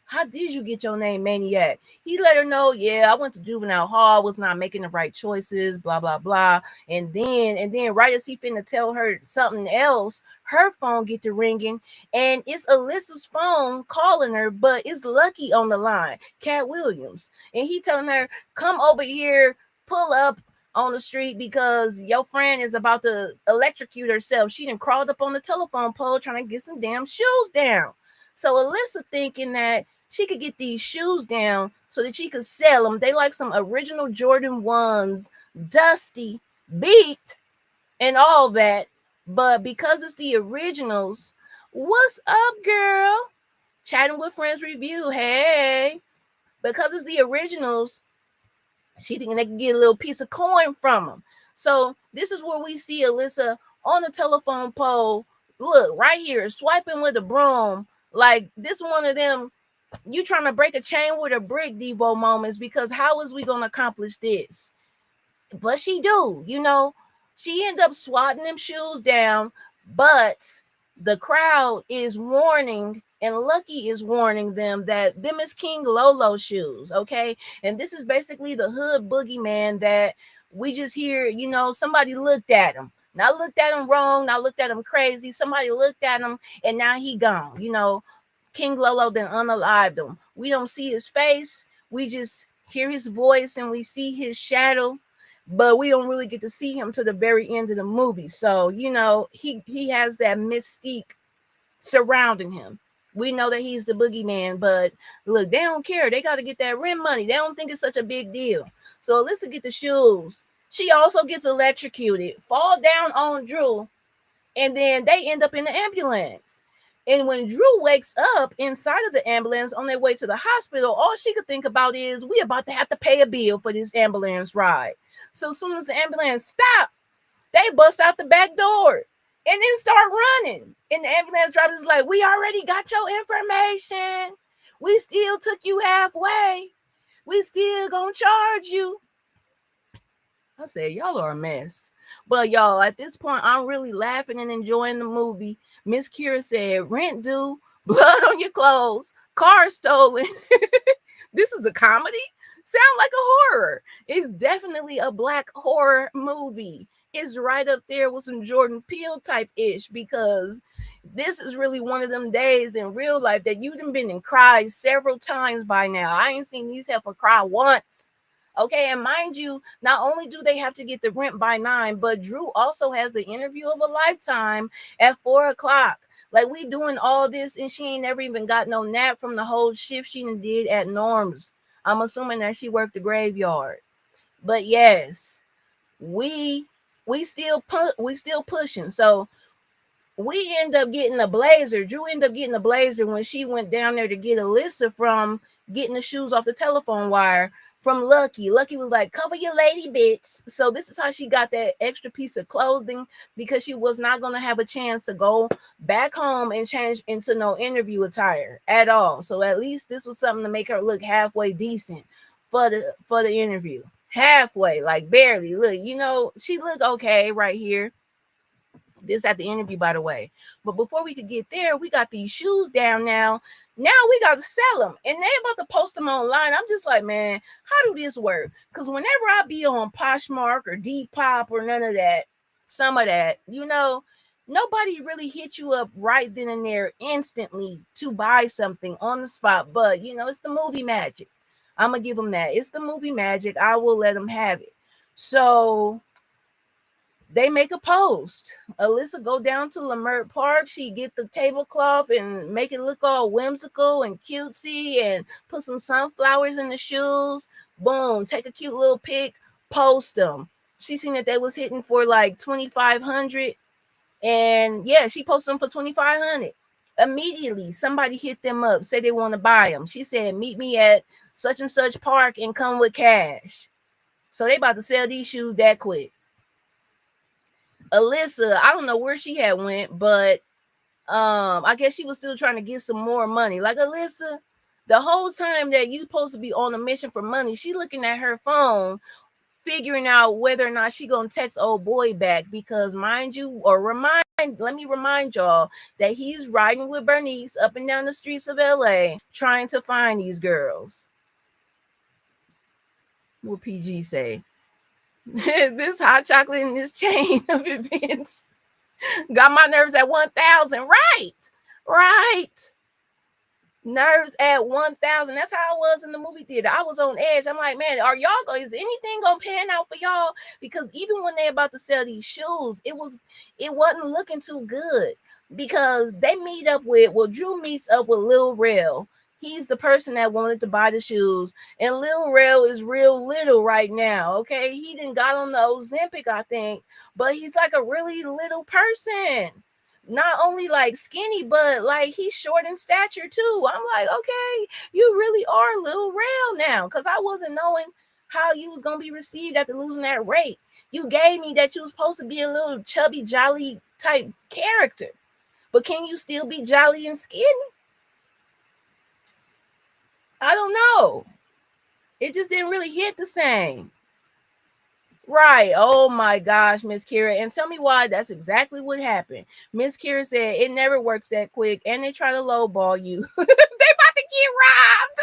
how did you get your name Maniac? He let her know, yeah, I went to juvenile hall, was not making the right choices, blah, blah, blah. And then right as he finna tell her something else, her phone get to ringing, and it's Alyssa's phone calling her, but it's Lucky on the line, Cat Williams. And he telling her, come over here, pull up on the street because your friend is about to electrocute herself. She done crawled up on the telephone pole trying to get some damn shoes down. So Alyssa thinking that she could get these shoes down so that she could sell them. They like some original Jordan 1s, dusty, beat, and all that. But because it's the originals, what's up, girl? Chatting with Friends Review. Hey. Because it's the originals, she thinking they can get a little piece of coin from them. So this is where we see Alyssa on the telephone pole. Look, right here, swiping with a broom. Like this one of them You trying to break a chain with a brick, Debo Moments, because how is we going to accomplish this? But she do, you know, she end up swatting them shoes down, but the crowd is warning, and Lucky is warning them that them is King Lolo shoes, okay? And this is basically the hood boogeyman that we just hear, you know, somebody looked at him. Not looked at him wrong, not looked at him crazy. Somebody looked at him and now he gone. You know, King Lolo then unalived him. We don't see his face. We just hear his voice and we see his shadow, but we don't really get to see him to the very end of the movie. So, you know, he has that mystique surrounding him. We know that he's the boogeyman, but look, they don't care. They got to get that rent money. They don't think it's such a big deal. So Alyssa get the shoes. She also gets electrocuted, fall down on Drew, and then they end up in the ambulance. And when Drew wakes up inside of the ambulance on their way to the hospital, all she could think about is, we about to have to pay a bill for this ambulance ride. So as soon as the ambulance stopped, they bust out the back door and then start running. And the ambulance driver is like, we already got your information. We still took you halfway. We still gonna charge you. I said, y'all are a mess. But y'all, at this point, I'm really laughing and enjoying the movie. Miss Kira said, rent due, blood on your clothes, car stolen. This is a comedy? Sound like a horror. It's definitely a black horror movie. It's right up there with some Jordan Peele type ish, because this is really one of them days in real life that you done been and cried several times by now. I ain't seen these heifer cry once. Okay, and mind you, not only do they have to get the rent by 9, but Drew also has the interview of a lifetime at 4 o'clock. Like, we doing all this and she ain't never even got no nap from the whole shift she did at Norm's. I'm assuming that she worked the graveyard. But yes, we still pushing. So we end up getting a blazer. Drew ended up getting a blazer when she went down there to get Alyssa from getting the shoes off the telephone wire from Lucky. Lucky was like, cover your lady bits. So this is how she got that extra piece of clothing, because she was not going to have a chance to go back home and change into no interview attire at all. So at least this was something to make her look halfway decent for the interview. Halfway, like barely. Look, you know, she looked okay right here. This at the interview, by the way. But before we could get there, we got these shoes down now. Now we got to sell them. And they about to post them online. I'm just like, man, how do this work? Because whenever I be on Poshmark or Depop or none of that, some of that, you know, nobody really hit you up right then and there instantly to buy something on the spot. But, you know, it's the movie magic. I'm going to give them that. It's the movie magic. I will let them have it. So they make a post. Alyssa go down to Leimert Park. She get the tablecloth and make it look all whimsical and cutesy and put some sunflowers in the shoes. Boom, take a cute little pic, post them. She seen that they was hitting for like 2,500. And yeah, she posted them for 2,500. Immediately, somebody hit them up, say they want to buy them. She said, meet me at such and such park and come with cash. So they about to sell these shoes that quick. Alyssa, I don't know where she had went, but I guess she was still trying to get some more money. Like, Alyssa, the whole time that you supposed to be on a mission for money, she looking at her phone, figuring out whether or not she gonna text old boy back, because let me remind y'all that he's riding with Bernice up and down the streets of LA trying to find these girls. What PG say? This hot chocolate and this chain of events got my nerves at 1,000. Right. Nerves at 1,000. That's how I was in the movie theater. I was on edge. I'm like, man, is anything gonna pan out for y'all? Because even when they about to sell these shoes, it wasn't looking too good, because they Drew meets up with Lil Rel. He's the person that wanted to buy the shoes, and Lil Rel is real little right now. Okay, he didn't got on the Ozempic, I think, but he's like a really little person. Not only like skinny, but like he's short in stature too. I'm like, okay, you really are Lil Rel now, because I wasn't knowing how you was gonna be received after losing that weight. You gave me that you was supposed to be a little chubby, jolly type character, but can you still be jolly and skinny? I don't know. It just didn't really hit the same. Right. Oh my gosh, Miss Kira. And tell me why. That's exactly what happened. Miss Kira said it never works that quick and they try to lowball you. They about to get robbed.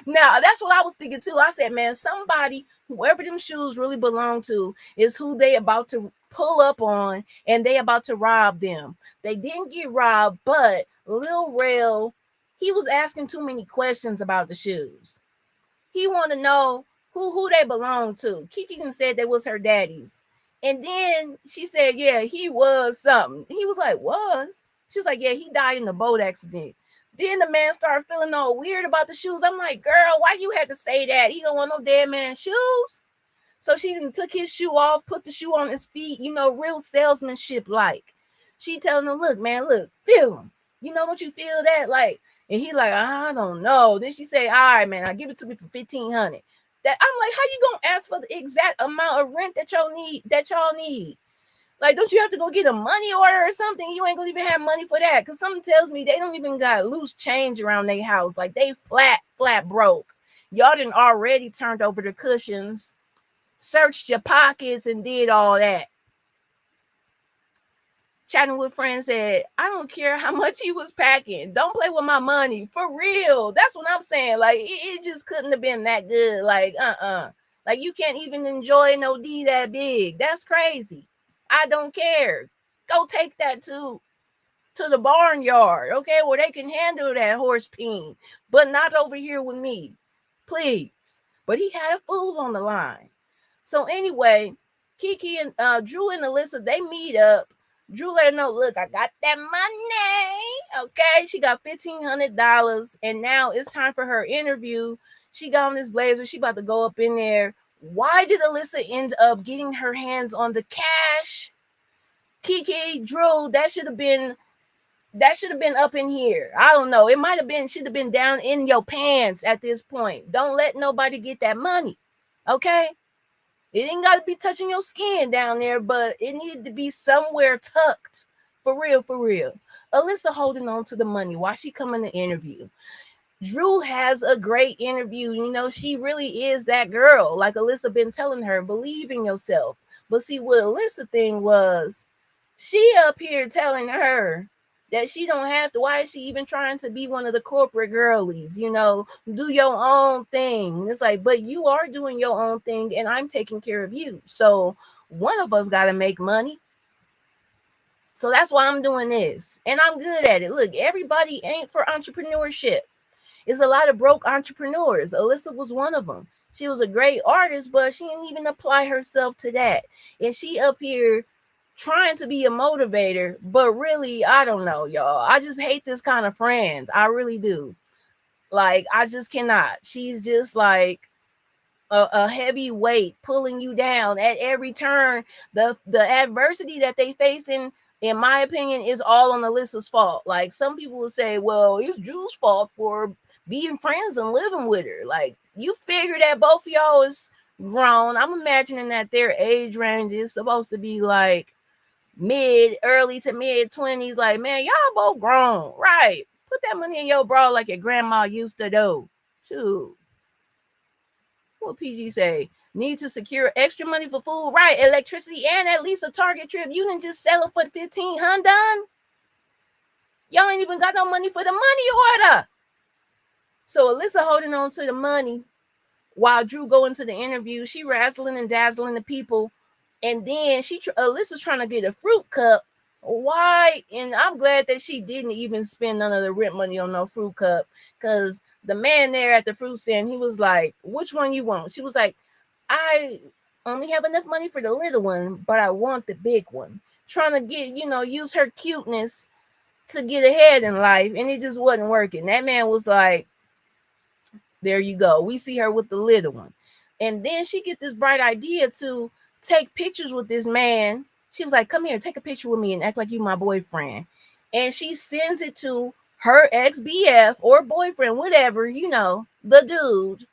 Now, that's what I was thinking too. I said, man, somebody, whoever them shoes really belong to, is who they about to pull up on and they about to rob them. They didn't get robbed, but Lil Rel, he was asking too many questions about the shoes. He wanted to know who they belonged to. Kiki said they was her daddy's. And then she said, yeah, he was something. He was like, was? She was like, yeah, he died in a boat accident. Then the man started feeling all weird about the shoes. I'm like, girl, why you had to say that? He don't want no dead man's shoes. So she took his shoe off, put the shoe on his feet, real salesmanship like. She telling him, look, man, look, feel him. Don't you feel that? Like, and he like, I don't know. Then she say, all right, man, I'll give it to me for $1,500. That I'm like, how you gonna ask for the exact amount of rent that y'all need? Like, don't you have to go get a money order or something? You ain't gonna even have money for that. Cause something tells me they don't even got loose change around their house. Like they flat broke. Y'all done already turned over the cushions, searched your pockets, and did all that. Chatting with friends said, I don't care how much he was packing. Don't play with my money. For real. That's what I'm saying. Like, it just couldn't have been that good. Like, Like, you can't even enjoy no D that big. That's crazy. I don't care. Go take that to the barnyard, okay, where they can handle that horse peen, but not over here with me. Please. But he had a fool on the line. So anyway, Kiki and Drew and Alyssa, they meet up. Drew let her know, look, I got that money. Okay. She got $1,500. And now it's time for her interview. She got on this blazer. She about to go up in there. Why did Alyssa end up getting her hands on the cash? Kiki, Drew, that should have been up in here. I don't know. It might have been, should have been down in your pants at this point. Don't let nobody get that money. Okay. It ain't got to be touching your skin down there, but it needed to be somewhere tucked. For real, for real. Alyssa holding on to the money while she coming to interview. Drew has a great interview. She really is that girl. Like Alyssa been telling her, believe in yourself. But see, what Alyssa thing was, she up here telling her that she don't have to. Why is she even trying to be one of the corporate girlies? Do your own thing. It's like, but you are doing your own thing and I'm taking care of you. So one of us got to make money. So that's why I'm doing this. And I'm good at it. Look, everybody ain't for entrepreneurship. It's a lot of broke entrepreneurs. Alyssa was one of them. She was a great artist, but she didn't even apply herself to that. And she up here trying to be a motivator, but really, I don't know, y'all. I just hate this kind of friends. I really do. Like, I just cannot. She's just like a heavy weight pulling you down at every turn. The adversity that they face in my opinion, is all on Alyssa's fault. Like, some people will say, well, it's Drew's fault for being friends and living with her. Like, you figure that both of y'all is grown. I'm imagining that their age range is supposed to be like early to mid 20s. Like, man, y'all both grown, right? Put that money in your bra like your grandma used to do. Shoot. What PG say? Need to secure extra money for food, right? Electricity and at least a Target trip. You didn't just sell it for $1,500. Y'all ain't even got no money for the money order. So Alyssa holding on to the money while Drew going to the interview. She razzling and dazzling the people. And then Alyssa's trying to get a fruit cup. Why? And I'm glad that she didn't even spend none of the rent money on no fruit cup, because the man there at the fruit stand, he was like, which one you want? She was like, I only have enough money for the little one, but I want the big one. Trying to get, use her cuteness to get ahead in life, and it just wasn't working. That man was like, there you go. We see her with the little one. And then she get this bright idea to take pictures with this man. She was like, come here, take a picture with me and act like you my boyfriend. And she sends it to her ex-BF or boyfriend, whatever, the dude.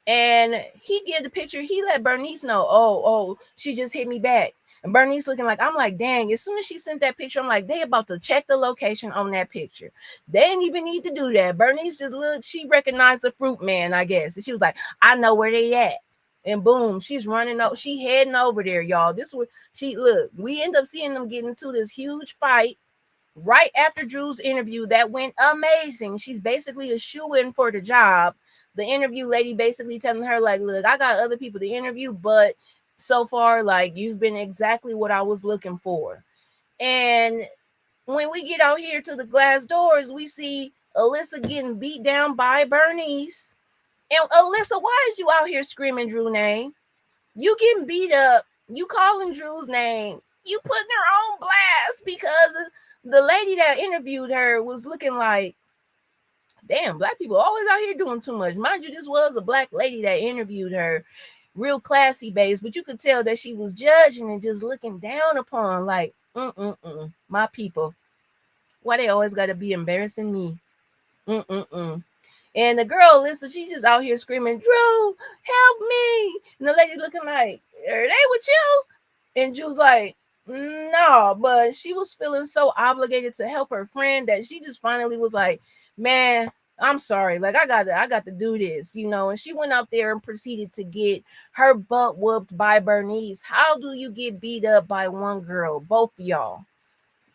And he gave the picture. He let Bernice know, oh, she just hit me back. And Bernice looking like, I'm like, dang, as soon as she sent that picture, I'm like, they about to check the location on that picture. They didn't even need to do that. Bernice just looked, she recognized the fruit man, I guess. And she was like, I know where they at. And boom, she's running up, she heading over there, y'all. This was she look, we end up seeing them get into this huge fight right after Drew's interview that went amazing. She's basically a shoe-in for the job. The interview lady basically telling her, like, look, I got other people to interview, but so far, like, you've been exactly what I was looking for. And when we get out here to the glass doors, we see Alyssa getting beat down by Bernice. And Alyssa, why is you out here screaming Drew's name? You getting beat up. You calling Drew's name. You putting her on blast because the lady that interviewed her was looking like, damn, black people always out here doing too much. Mind you, this was a black lady that interviewed her, real classy base, but you could tell that she was judging and just looking down upon, like, my people. Why they always got to be embarrassing me? And the girl, Lisa, she's just out here screaming, Drew, help me. And the lady looking like, are they with you? And Drew's like, no, but she was feeling so obligated to help her friend that she just finally was like, man, I'm sorry. Like, I got to do this, you know. And she went up there and proceeded to get her butt whooped by Bernice. How do you get beat up by one girl? Both of y'all.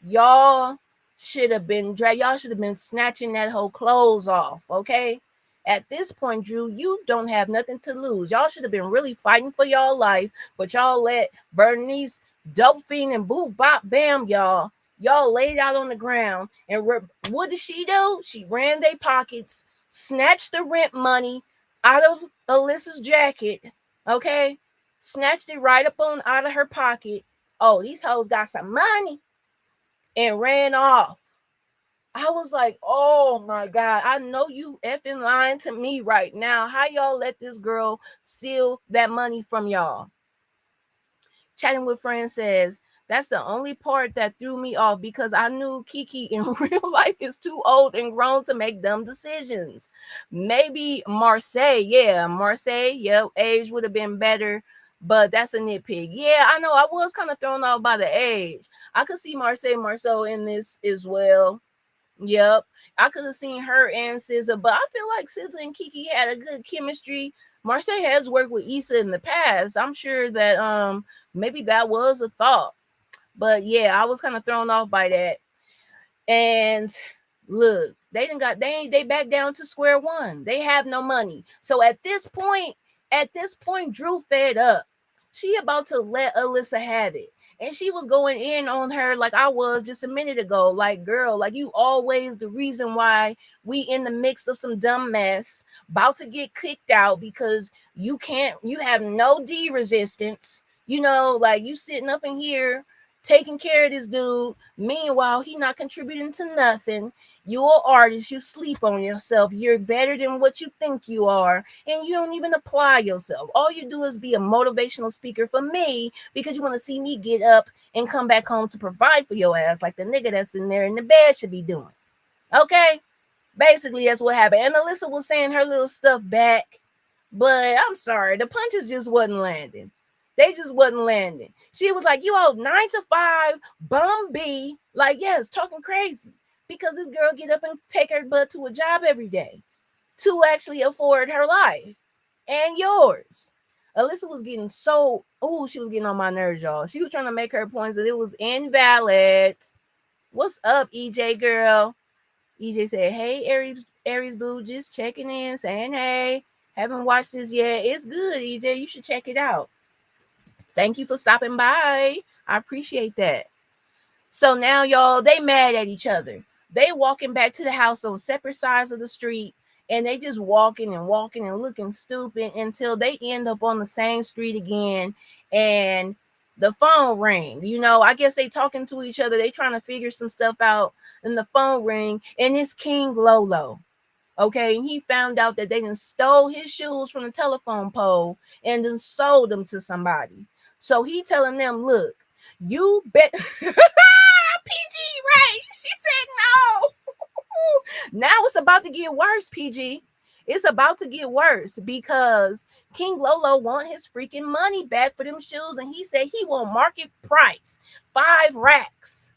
Y'all should have been y'all should have been snatching that whole clothes off, okay? At this point, Drew, you don't have nothing to lose. Y'all should have been really fighting for y'all life, but y'all let Bernice, Dope Fiend, and Boop Bop Bam y'all laid out on the ground. And what did she do? She ran their pockets, snatched the rent money out of Alyssa's jacket, okay? Snatched it right up on out of her pocket. Oh, these hoes got some money. And ran off. I was like, oh my God, I know you effing lying to me right now. How y'all let this girl steal that money from y'all? Chatting with Friends says, that's the only part that threw me off because I knew Kiki in real life is too old and grown to make dumb decisions. Maybe Marseille, age would have been better, but that's a nitpick. Yeah, I know. I was kind of thrown off by the age. I could see Marceau in this as well. Yep. I could have seen her and SZA, but I feel like SZA and Kiki had a good chemistry. Marseille has worked with Issa in the past. I'm sure that maybe that was a thought. But yeah, I was kind of thrown off by that. And look, they back down to square one. They have no money. So at this point, Drew fed up. She about to let Alyssa have it. And she was going in on her like I was just a minute ago. Like, girl, like you always the reason why we in the mix of some dumb mess, about to get kicked out because you have no D resistance. You know, like you sitting up in here taking care of this dude. Meanwhile, he not contributing to nothing. You're an artist. You sleep on yourself. You're better than what you think you are. And you don't even apply yourself. All you do is be a motivational speaker for me because you want to see me get up and come back home to provide for your ass like the nigga that's in there in the bed should be doing. Okay? Basically, that's what happened. And Alyssa was saying her little stuff back. But I'm sorry. The punches just wasn't landing. They just wasn't landing. She was like, you owe 9 to 5, bum B. Like, yes, talking crazy. Because this girl get up and take her butt to a job every day to actually afford her life and yours. Alyssa was getting she was getting on my nerves, y'all. She was trying to make her points that it was invalid. What's up, EJ girl? EJ said, hey, Aries Boo, just checking in, saying, hey, haven't watched this yet. It's good, EJ. You should check it out. Thank you for stopping by. I appreciate that. So now, y'all, they mad at each other. They walking back to the house on separate sides of the street, and they just walking and looking stupid until they end up on the same street again, and the phone rang. You know, I guess they talking to each other. They trying to figure some stuff out, and the phone ring, and it's King Lolo. Okay, and he found out that they done stole his shoes from the telephone pole and then sold them to somebody. So he telling them, look, you bet PG, right? She said no. Now it's about to get worse, PG. It's about to get worse because King Lolo want his freaking money back for them shoes, and he said he want market price, 5 racks.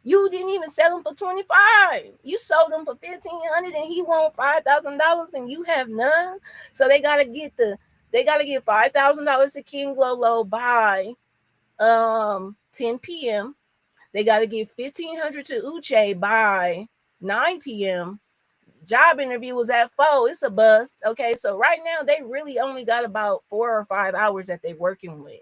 You didn't even sell them for 25. You sold them for 1,500, and he want $5,000, and you have none. So they gotta get $5,000 to King Lolo by 10 p.m. They got to give 1,500 to Uche by 9 p.m. Job interview was at 4. It's a bust. Okay, so right now they really only got about 4 or 5 hours that they're working with.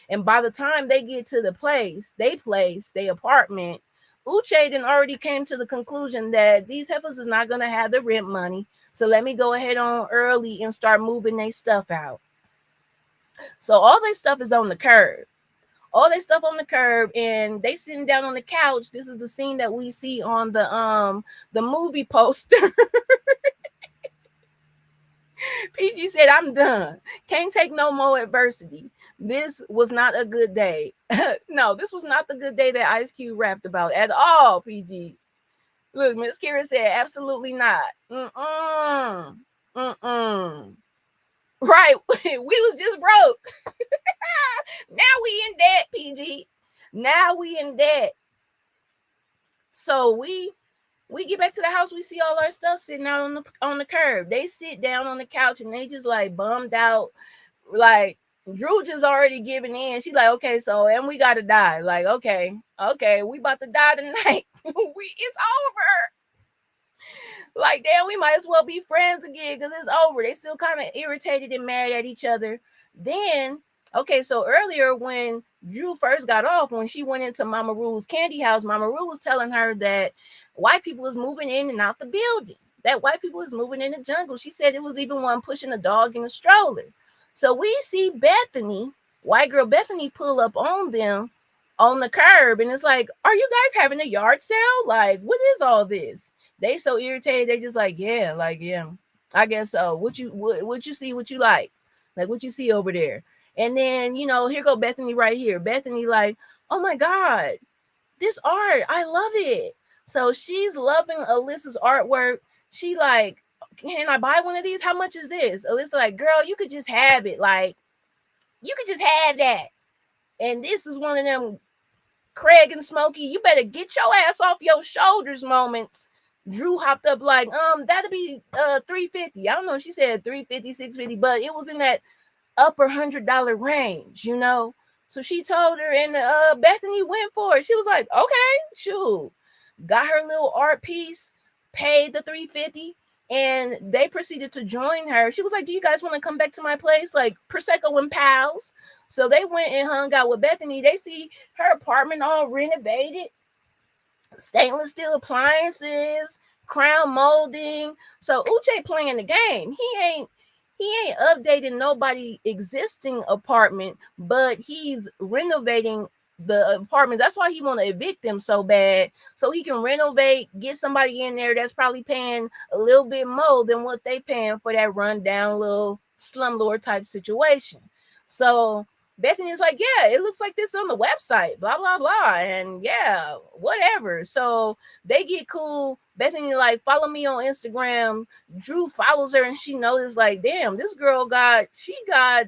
And by the time they get to the place, their apartment, Uche then already came to the conclusion that these heifers is not going to have the rent money. So let me go ahead on early and start moving their stuff out. So all their stuff is on the curb. All their stuff on the curb, and they sitting down on the couch. This is the scene that we see on the movie poster. PG said, I'm done. Can't take no more adversity. This was not a good day. No, this was not the good day that Ice Cube rapped about at all, PG. Look, Miss Kira said, absolutely not. Right. We was just broke. Now we in debt, PG. Now we in debt. So we get back to the house. We see all our stuff sitting out on the curb. They sit down on the couch and they just like bummed out. Like Drew just already giving in. She's like, okay, so and we gotta die. Like, okay, we about to die tonight. It's over. Like, damn, we might as well be friends again because it's over. They still kind of irritated and mad at each other. Then, okay, so earlier when Drew first got off, when she went into Mama Rule's candy house, Mama Rule was telling her that white people was moving in and out the building, that white people was moving in the jungle. She said it was even one pushing a dog in a stroller. So we see Bethany, white girl Bethany, pull up on them on the curb, and it's like, are you guys having a yard sale? Like, what is all this? They so irritated, they just like, yeah, I guess so. What you see, what you like what you see over there. And then, here go Bethany right here. Bethany like, oh my God, this art, I love it. So she's loving Alyssa's artwork. She like, can I buy one of these? How much is this? Alyssa like, girl, you could just have it. Like, you could just have that. And this is one of them Craig and Smokey, you better get your ass off your shoulders moments. Drew hopped up like, that'll be $350. I don't know if she said $350, $650, but it was in that upper $100 range, So she told her, and Bethany went for it. She was like, okay, shoot. Got her little art piece, paid the $350, and they proceeded to join her. She was like, do you guys want to come back to my place? Like Prosecco and pals. So they went and hung out with Bethany. They see her apartment all renovated, stainless steel appliances, crown molding. So Uche playing the game. He ain't updating nobody existing apartment, but he's renovating the apartments. That's why he want to evict them so bad, so he can renovate, get somebody in there that's probably paying a little bit more than what they paying for that rundown little slumlord type situation. So Bethany is like, yeah, it looks like this on the website, blah, blah, blah. And yeah, whatever. So they get cool. Bethany like, follow me on Instagram. Drew follows her and she notices like, damn, this girl got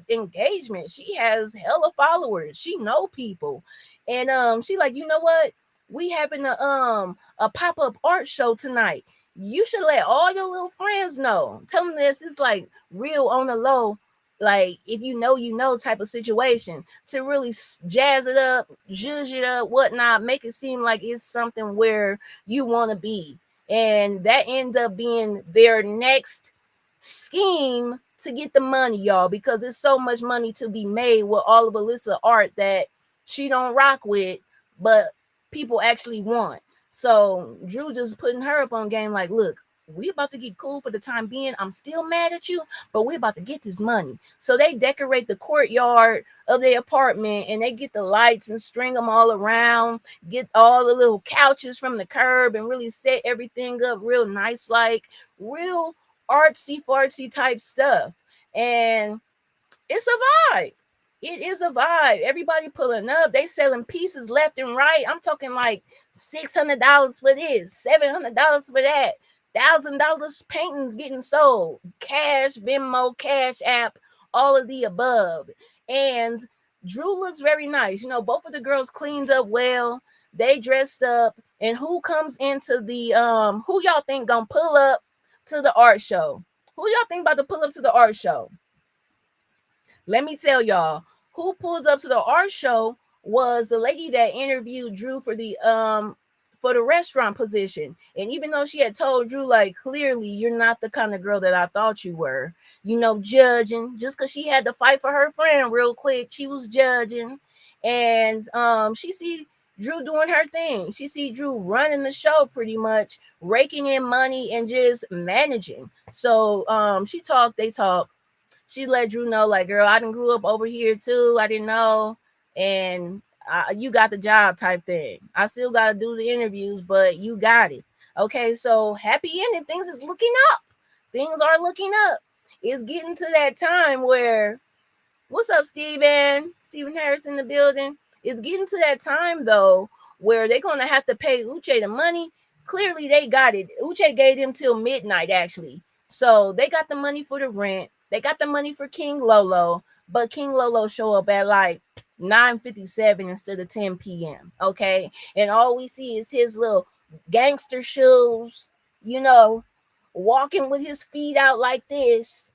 engagement. She has hella followers. She know people. And she like, you know what? We having a pop-up art show tonight. You should let all your little friends know. Tell them this is like real on the low. Like, if you know type of situation, to really jazz it up, zhuzh it up, whatnot, make it seem like it's something where you want to be. And that ends up being their next scheme to get the money, y'all, because there's so much money to be made with all of Alyssa art that she don't rock with, but people actually want. So Drew just putting her up on game like, look, we about to get cool for the time being. I'm still mad at you, but we about to get this money. So they decorate the courtyard of their apartment and they get the lights and string them all around, get all the little couches from the curb and really set everything up real nice, like real artsy fartsy type stuff. And it's a vibe. It is a vibe. Everybody pulling up. They selling pieces left and right. I'm talking like $600 for this, $700 for that. $1,000 paintings getting sold, cash, Venmo, Cash App, all of the above. And Drew looks very nice. You know, both of the girls cleaned up well. They dressed up. And who comes into the who y'all think gonna pull up to the art show? Who y'all think about to pull up to the art show? Let me tell y'all, who pulls up to the art show was the lady that interviewed Drew for the restaurant position. And even though she had told Drew, like, clearly you're not the kind of girl that I thought you were, you know, judging, just because she had to fight for her friend real quick, she was judging. And she see Drew doing her thing. She see Drew running the show, pretty much raking in money and just managing. So they talked. She let Drew know, like, girl, I done grew up over here too. I didn't know. And you got the job type thing. I still got to do the interviews, but you got it. Okay, so happy ending. Things is looking up. Things are looking up. It's getting to that time where, what's up, Steven? Steven Harris in the building. It's getting to that time, though, where they're going to have to pay Uche the money. Clearly, they got it. Uche gave them till midnight, actually. So they got the money for the rent. They got the money for King Lolo, but King Lolo show up at like 9:57 instead of 10 p.m. Okay, and all we see is his little gangster shoes, you know, walking with his feet out like this.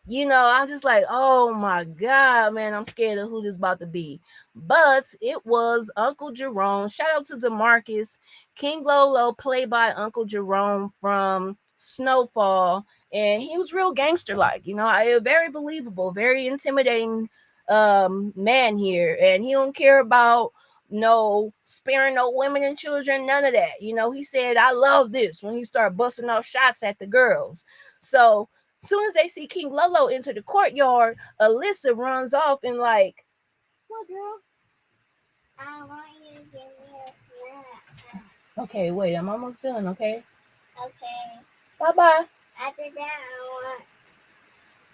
You know, I'm just like, oh my God, man, I'm scared of who this about to be. But it was Uncle Jerome. Shout out to DeMarcus. King Lolo, played by Uncle Jerome from Snowfall. And he was real gangster like, you know, very believable, very intimidating man here. And he don't care about no sparing no women and children, none of that. You know, he said, I love this when he started busting off shots at the girls. So soon as they see King Lolo enter the courtyard, Alyssa runs off and like, what, girl? I want you to give me a snack. Okay, wait, I'm almost done, okay? Okay. Bye-bye. After that,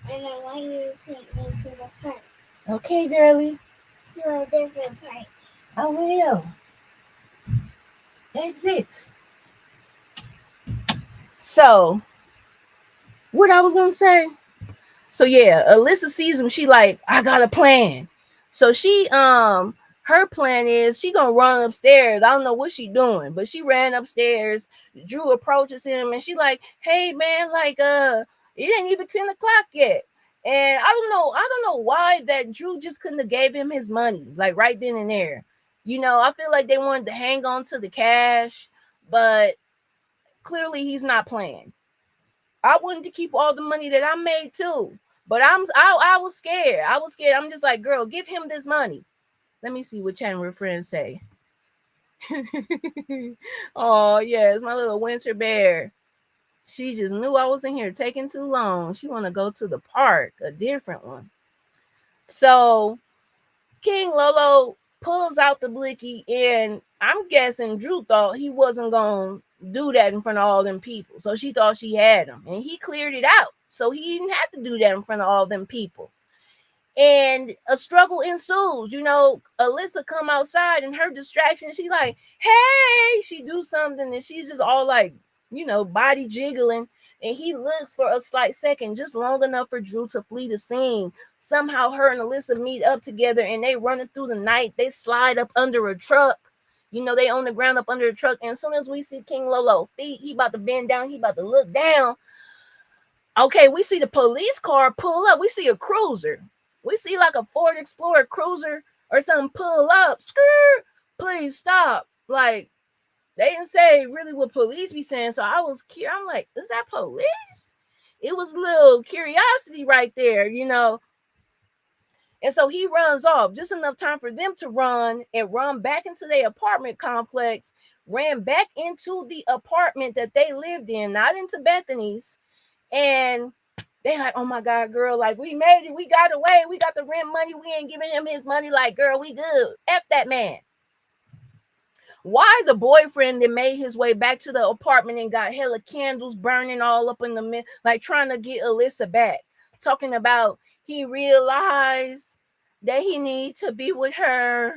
I want you to take me to the park. Okay, girlie. To a different park. I will. Exit. So, what I was gonna say? So yeah, Alyssa sees him. She like, I got a plan. So she her plan is she gonna run upstairs. I don't know what she doing, but she ran upstairs. Drew approaches him and she like, hey man, like it ain't even 10 o'clock yet. And I don't know why that Drew just couldn't have gave him his money like right then and there. You know, I feel like they wanted to hang on to the cash, but clearly he's not playing. I wanted to keep all the money that I made too. But I was scared. I was scared. I'm just like, girl, give him this money. Let me see what Chandler friends say. Oh, yes, my little winter bear. She just knew I was in here taking too long. She want to go to the park, a different one. So King Lolo pulls out the blicky, and I'm guessing Drew thought he wasn't going to do that in front of all them people. So she thought she had him, and he cleared it out. So he didn't have to do that in front of all them people. And a struggle ensues. You know, Alyssa come outside and her distraction, she like, hey, she do something and she's just all like, you know, body jiggling. And he looks for a slight second, just long enough for Drew to flee the scene. Somehow her and Alyssa meet up together and they running through the night. They slide up under a truck. You know, they on the ground up under the truck. And as soon as we see King Lolo feet, he about to bend down. He about to look down. Okay, we see the police car pull up. We see a cruiser. We see like a Ford Explorer cruiser or something pull up. Skirt, please stop. Like, they didn't say really what police be saying. So I was curious. I'm like, is that police? It was a little curiosity right there, you know. And so he runs off, just enough time for them to run and run back into their apartment complex, ran back into the apartment that they lived in, not into Bethany's. And they like, oh my God, girl, like, we made it. We got away. We got the rent money. We ain't giving him his money. Like, girl, we good. F that man. Why the boyfriend that made his way back to the apartment and got hella candles burning all up in the like trying to get Alyssa back, talking about he realized that he needs to be with her,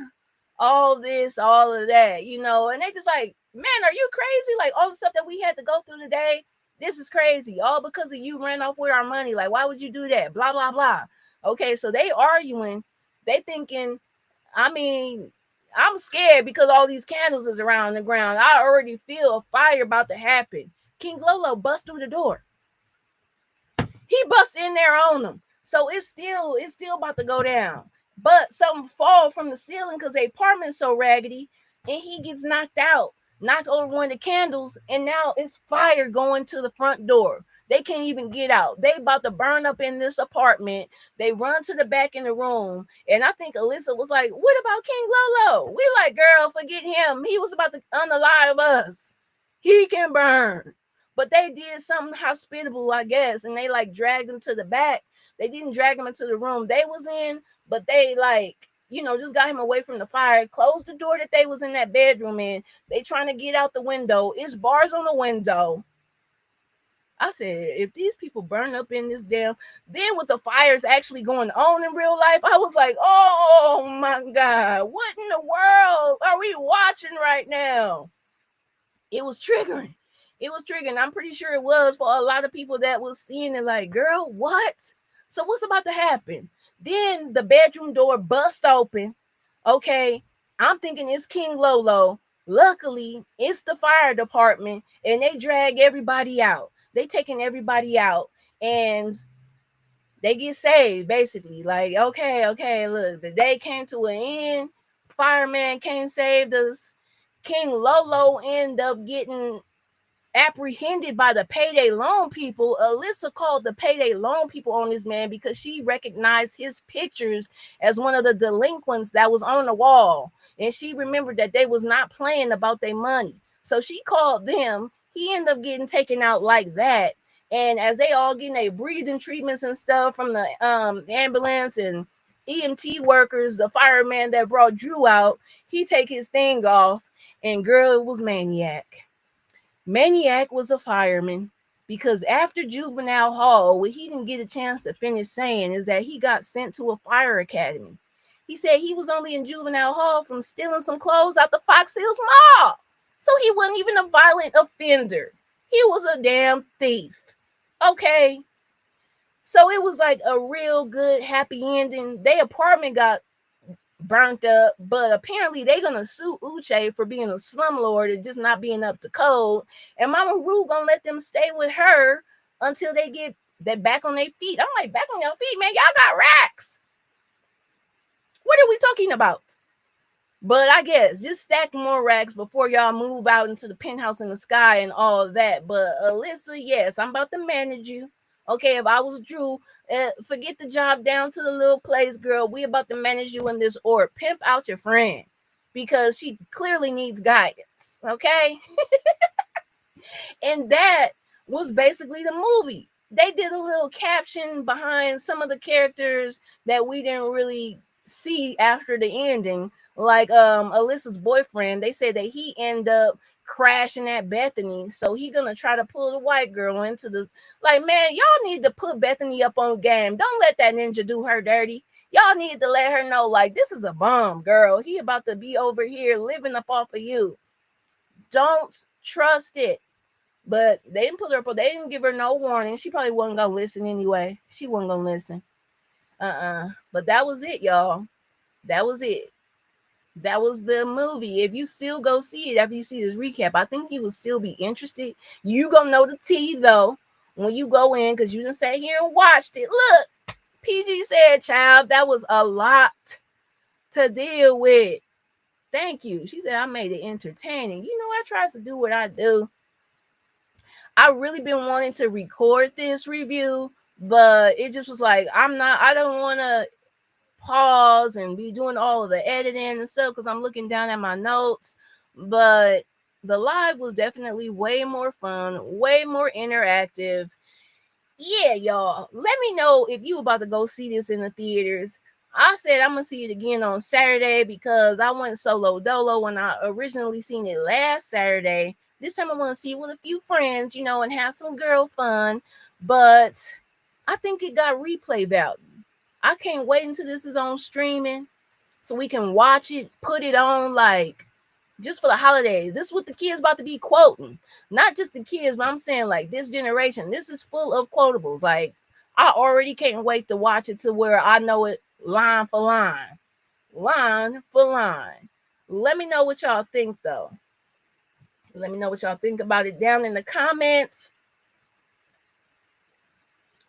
all this, all of that, you know. And they just like, man, are you crazy? Like all the stuff that we had to go through today. This is crazy. All because of you ran off with our money. Like, why would you do that? Blah, blah, blah. Okay, so they arguing. They thinking, I mean, I'm scared because all these candles is around the ground. I already feel a fire about to happen. King Lolo bust through the door. He bust in there on them. So it's still about to go down. But something fall from the ceiling because the apartment's so raggedy, and he gets knocked out, knocked over one of the candles, and now it's fire going to the front door. They can't even get out. They about to burn up in this apartment. They run to the back in the room. And I think Alyssa was like, what about King Lolo? We like, girl, forget him. He was about to unalive us. He can burn. But they did something hospitable, I guess, and they like dragged him to the back. They didn't drag him into the room they was in, but they like, just got him away from the fire, closed the door that they was in that bedroom in. They trying to get out the window. It's bars on the window. I said, if these people burn up in this damn, then with the fires actually going on in real life, I was like, oh my God, what in the world are we watching right now? It was triggering. It was triggering. I'm pretty sure it was for a lot of people that was seeing it like, girl, what? So what's about to happen? Then the bedroom door bust open. Okay, I'm thinking it's King Lolo. Luckily, it's the fire department, and they drag everybody out. They taking everybody out, and they get saved, basically. Like, okay, look, the day came to an end. Fireman came, saved us. King Lolo ended up getting apprehended by the payday loan people. Alyssa called the payday loan people on this man because she recognized his pictures as one of the delinquents that was on the wall. And she remembered that they was not playing about their money. So she called them. He ended up getting taken out like that. And as they all getting their breathing treatments and stuff from the ambulance and EMT workers, the fireman that brought Drew out, he take his thing off, and girl, it was Maniac. Maniac was a fireman because after juvenile hall, what he didn't get a chance to finish saying is that he got sent to a fire academy. He said he was only in juvenile hall from stealing some clothes out the Fox Hills Mall. So he wasn't even a violent offender. He was a damn thief. Okay. So it was like a real good happy ending. Their apartment got burnt up, but apparently they're gonna sue Uche for being a slumlord and just not being up to code. And Mama Ru gonna let them stay with her until they get that back on their feet. I'm like, back on your feet, man. Y'all got racks. What are we talking about? But I guess just stack more racks before y'all move out into the penthouse in the sky and all of that. But Alyssa, yes, I'm about to manage you. Okay, if I was Drew, forget the job down to the little place, girl. We about to manage you in this or pimp out your friend because she clearly needs guidance. Okay. And that was basically the movie. They did a little caption behind some of the characters that we didn't really see after the ending. Like Alyssa's boyfriend, they said that he ended up crashing at Bethany, so he gonna try to pull the white girl into the, like, man, y'all need to put Bethany up on game. Don't let that ninja do her dirty. Y'all need to let her know, like, this is a bomb, girl. He about to be over here living up off of you. Don't trust it. But they didn't put her up. They didn't give her no warning. She probably wasn't gonna listen anyway. She wasn't gonna listen. But that was it, y'all. That was it. That was the movie. If you still go see it after you see this recap, I think you will still be interested. You gonna know the tea though when you go in, because you done sat here and watched it. Look, PG said, child, that was a lot to deal with. Thank you. She said I made it entertaining. You know, I tries to do what I do. I really been wanting to record this review, but it just was like, I don't want to pause and be doing all of the editing and stuff because I'm looking down at my notes. But the live was definitely way more fun, way more interactive. Yeah, y'all, let me know if you about to go see this in the theaters. I said I'm gonna see it again on Saturday because I went solo dolo when I originally seen it last Saturday. This time I want to see it with a few friends, and have some girl fun. But I think it got replay value. I can't wait until this is on streaming so we can watch it, put it on like just for the holidays. This is what the kids about to be quoting. Not just the kids, but I'm saying like this generation. This is full of quotables. Like I already can't wait to watch it to where I know it line for line. Line for line. Let me know what y'all think though. Let me know what y'all think about it down in the comments.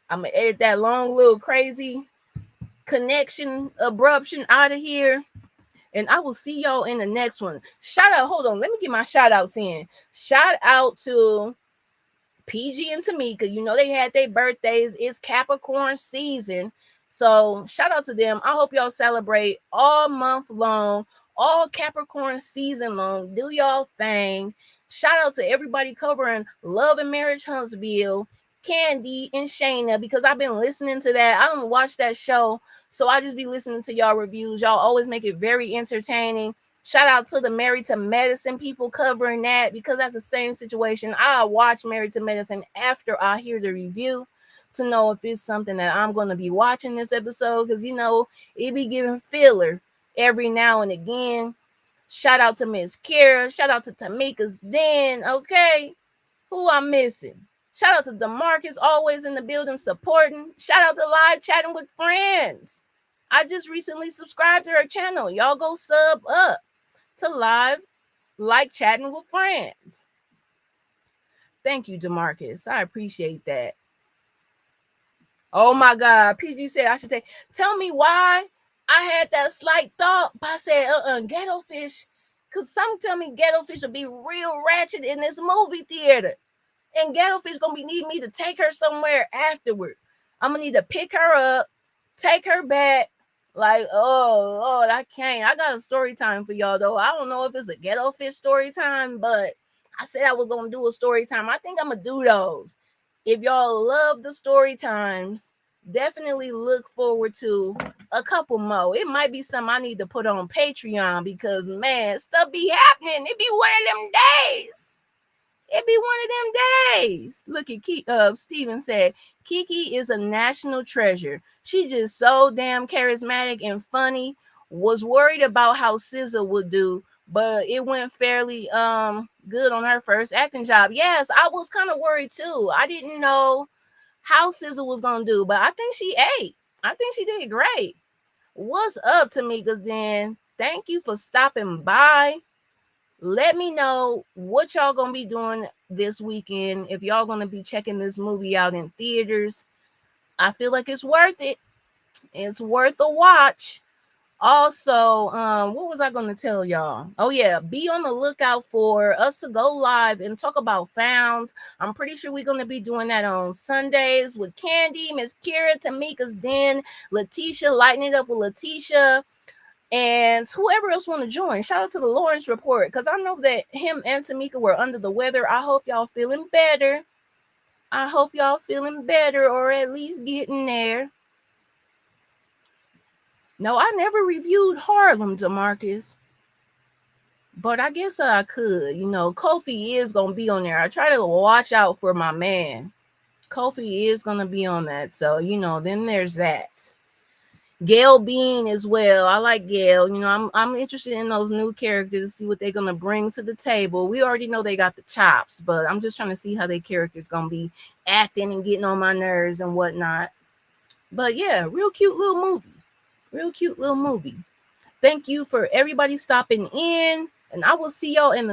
I'm gonna edit that long little crazy connection abruption out of here. And I will see y'all in the next one. Shout out, hold on, let me get my shout outs in. Shout out to PG and Tamika. You know they had their birthdays. It's Capricorn season. So shout out to them. I hope y'all celebrate all month long, all Capricorn season long. Do y'all thing. Shout out to everybody covering Love and Marriage Huntsville, Candy and Shayna, because I've been listening to that. I don't watch that show, so I just be listening to y'all reviews. Y'all always make it very entertaining. Shout out to the Married to Medicine people covering that, because that's the same situation. I watch Married to Medicine after I hear the review to know if it's something that I'm going to be watching this episode, because, you know, it be giving filler every now and again. Shout out to Miss Kira. Shout out to Tamika's Den. Okay. Who I'm missing? Shout out to DeMarcus, always in the building supporting. Shout out to Live Chatting with Friends. I just recently subscribed to her channel. Y'all go sub up to Live Like Chatting with Friends. Thank you, DeMarcus. I appreciate that. Oh my God. PG said I should tell me why I had that slight thought, but I said, Ghetto Fish, because some tell me Ghetto Fish will be real ratchet in this movie theater. And Ghetto Fish gonna be needing me to take her somewhere afterward. I'm gonna need to pick her up, take her back. Like, oh, I can't. I got a story time for y'all though. I don't know if it's a Ghetto Fish story time, but I said I was gonna do a story time. I think I'm gonna do those. If y'all love the story times, definitely look forward to a couple more. It might be something I need to put on Patreon, because man, stuff be happening. It be one of them days. It be one of them days. Look at Steven said, Kiki is a national treasure. She just so damn charismatic and funny. Was worried about how SZA would do, but it went fairly good on her first acting job. Yes, I was kind of worried too. I didn't know how SZA was gonna do, but I think she ate. I think she did great. What's up, Tamika's Den? Thank you for stopping by. Let me know what y'all gonna be doing this weekend. If y'all gonna be checking this movie out in theaters, I feel like it's worth it. It's worth a watch. Also, what was I gonna tell y'all? Oh yeah, be on the lookout for us to go live and talk about Found. I'm pretty sure we're gonna be doing that on Sundays with Candy, Miss Kira, Tamika's Den, Letitia, lighting it up with Letitia, and whoever else want to join. Shout out to the Lawrence Report, because I know that him and Tamika were under the weather. I hope y'all feeling better. I hope y'all feeling better, or at least getting there. No, I never reviewed Harlem, DeMarcus, but I guess I could. You know, Kofi is going to be on there. I try to watch out for my man. Kofi is going to be on that. So, you know, then there's that. Gail Bean as well. I like Gail. You know, I'm interested in those new characters to see what they're going to bring to the table. We already know they got the chops, but I'm just trying to see how their characters going to be acting and getting on my nerves and whatnot. But yeah, real cute little movie. Real cute little movie. Thank you for everybody stopping in, and I will see y'all in the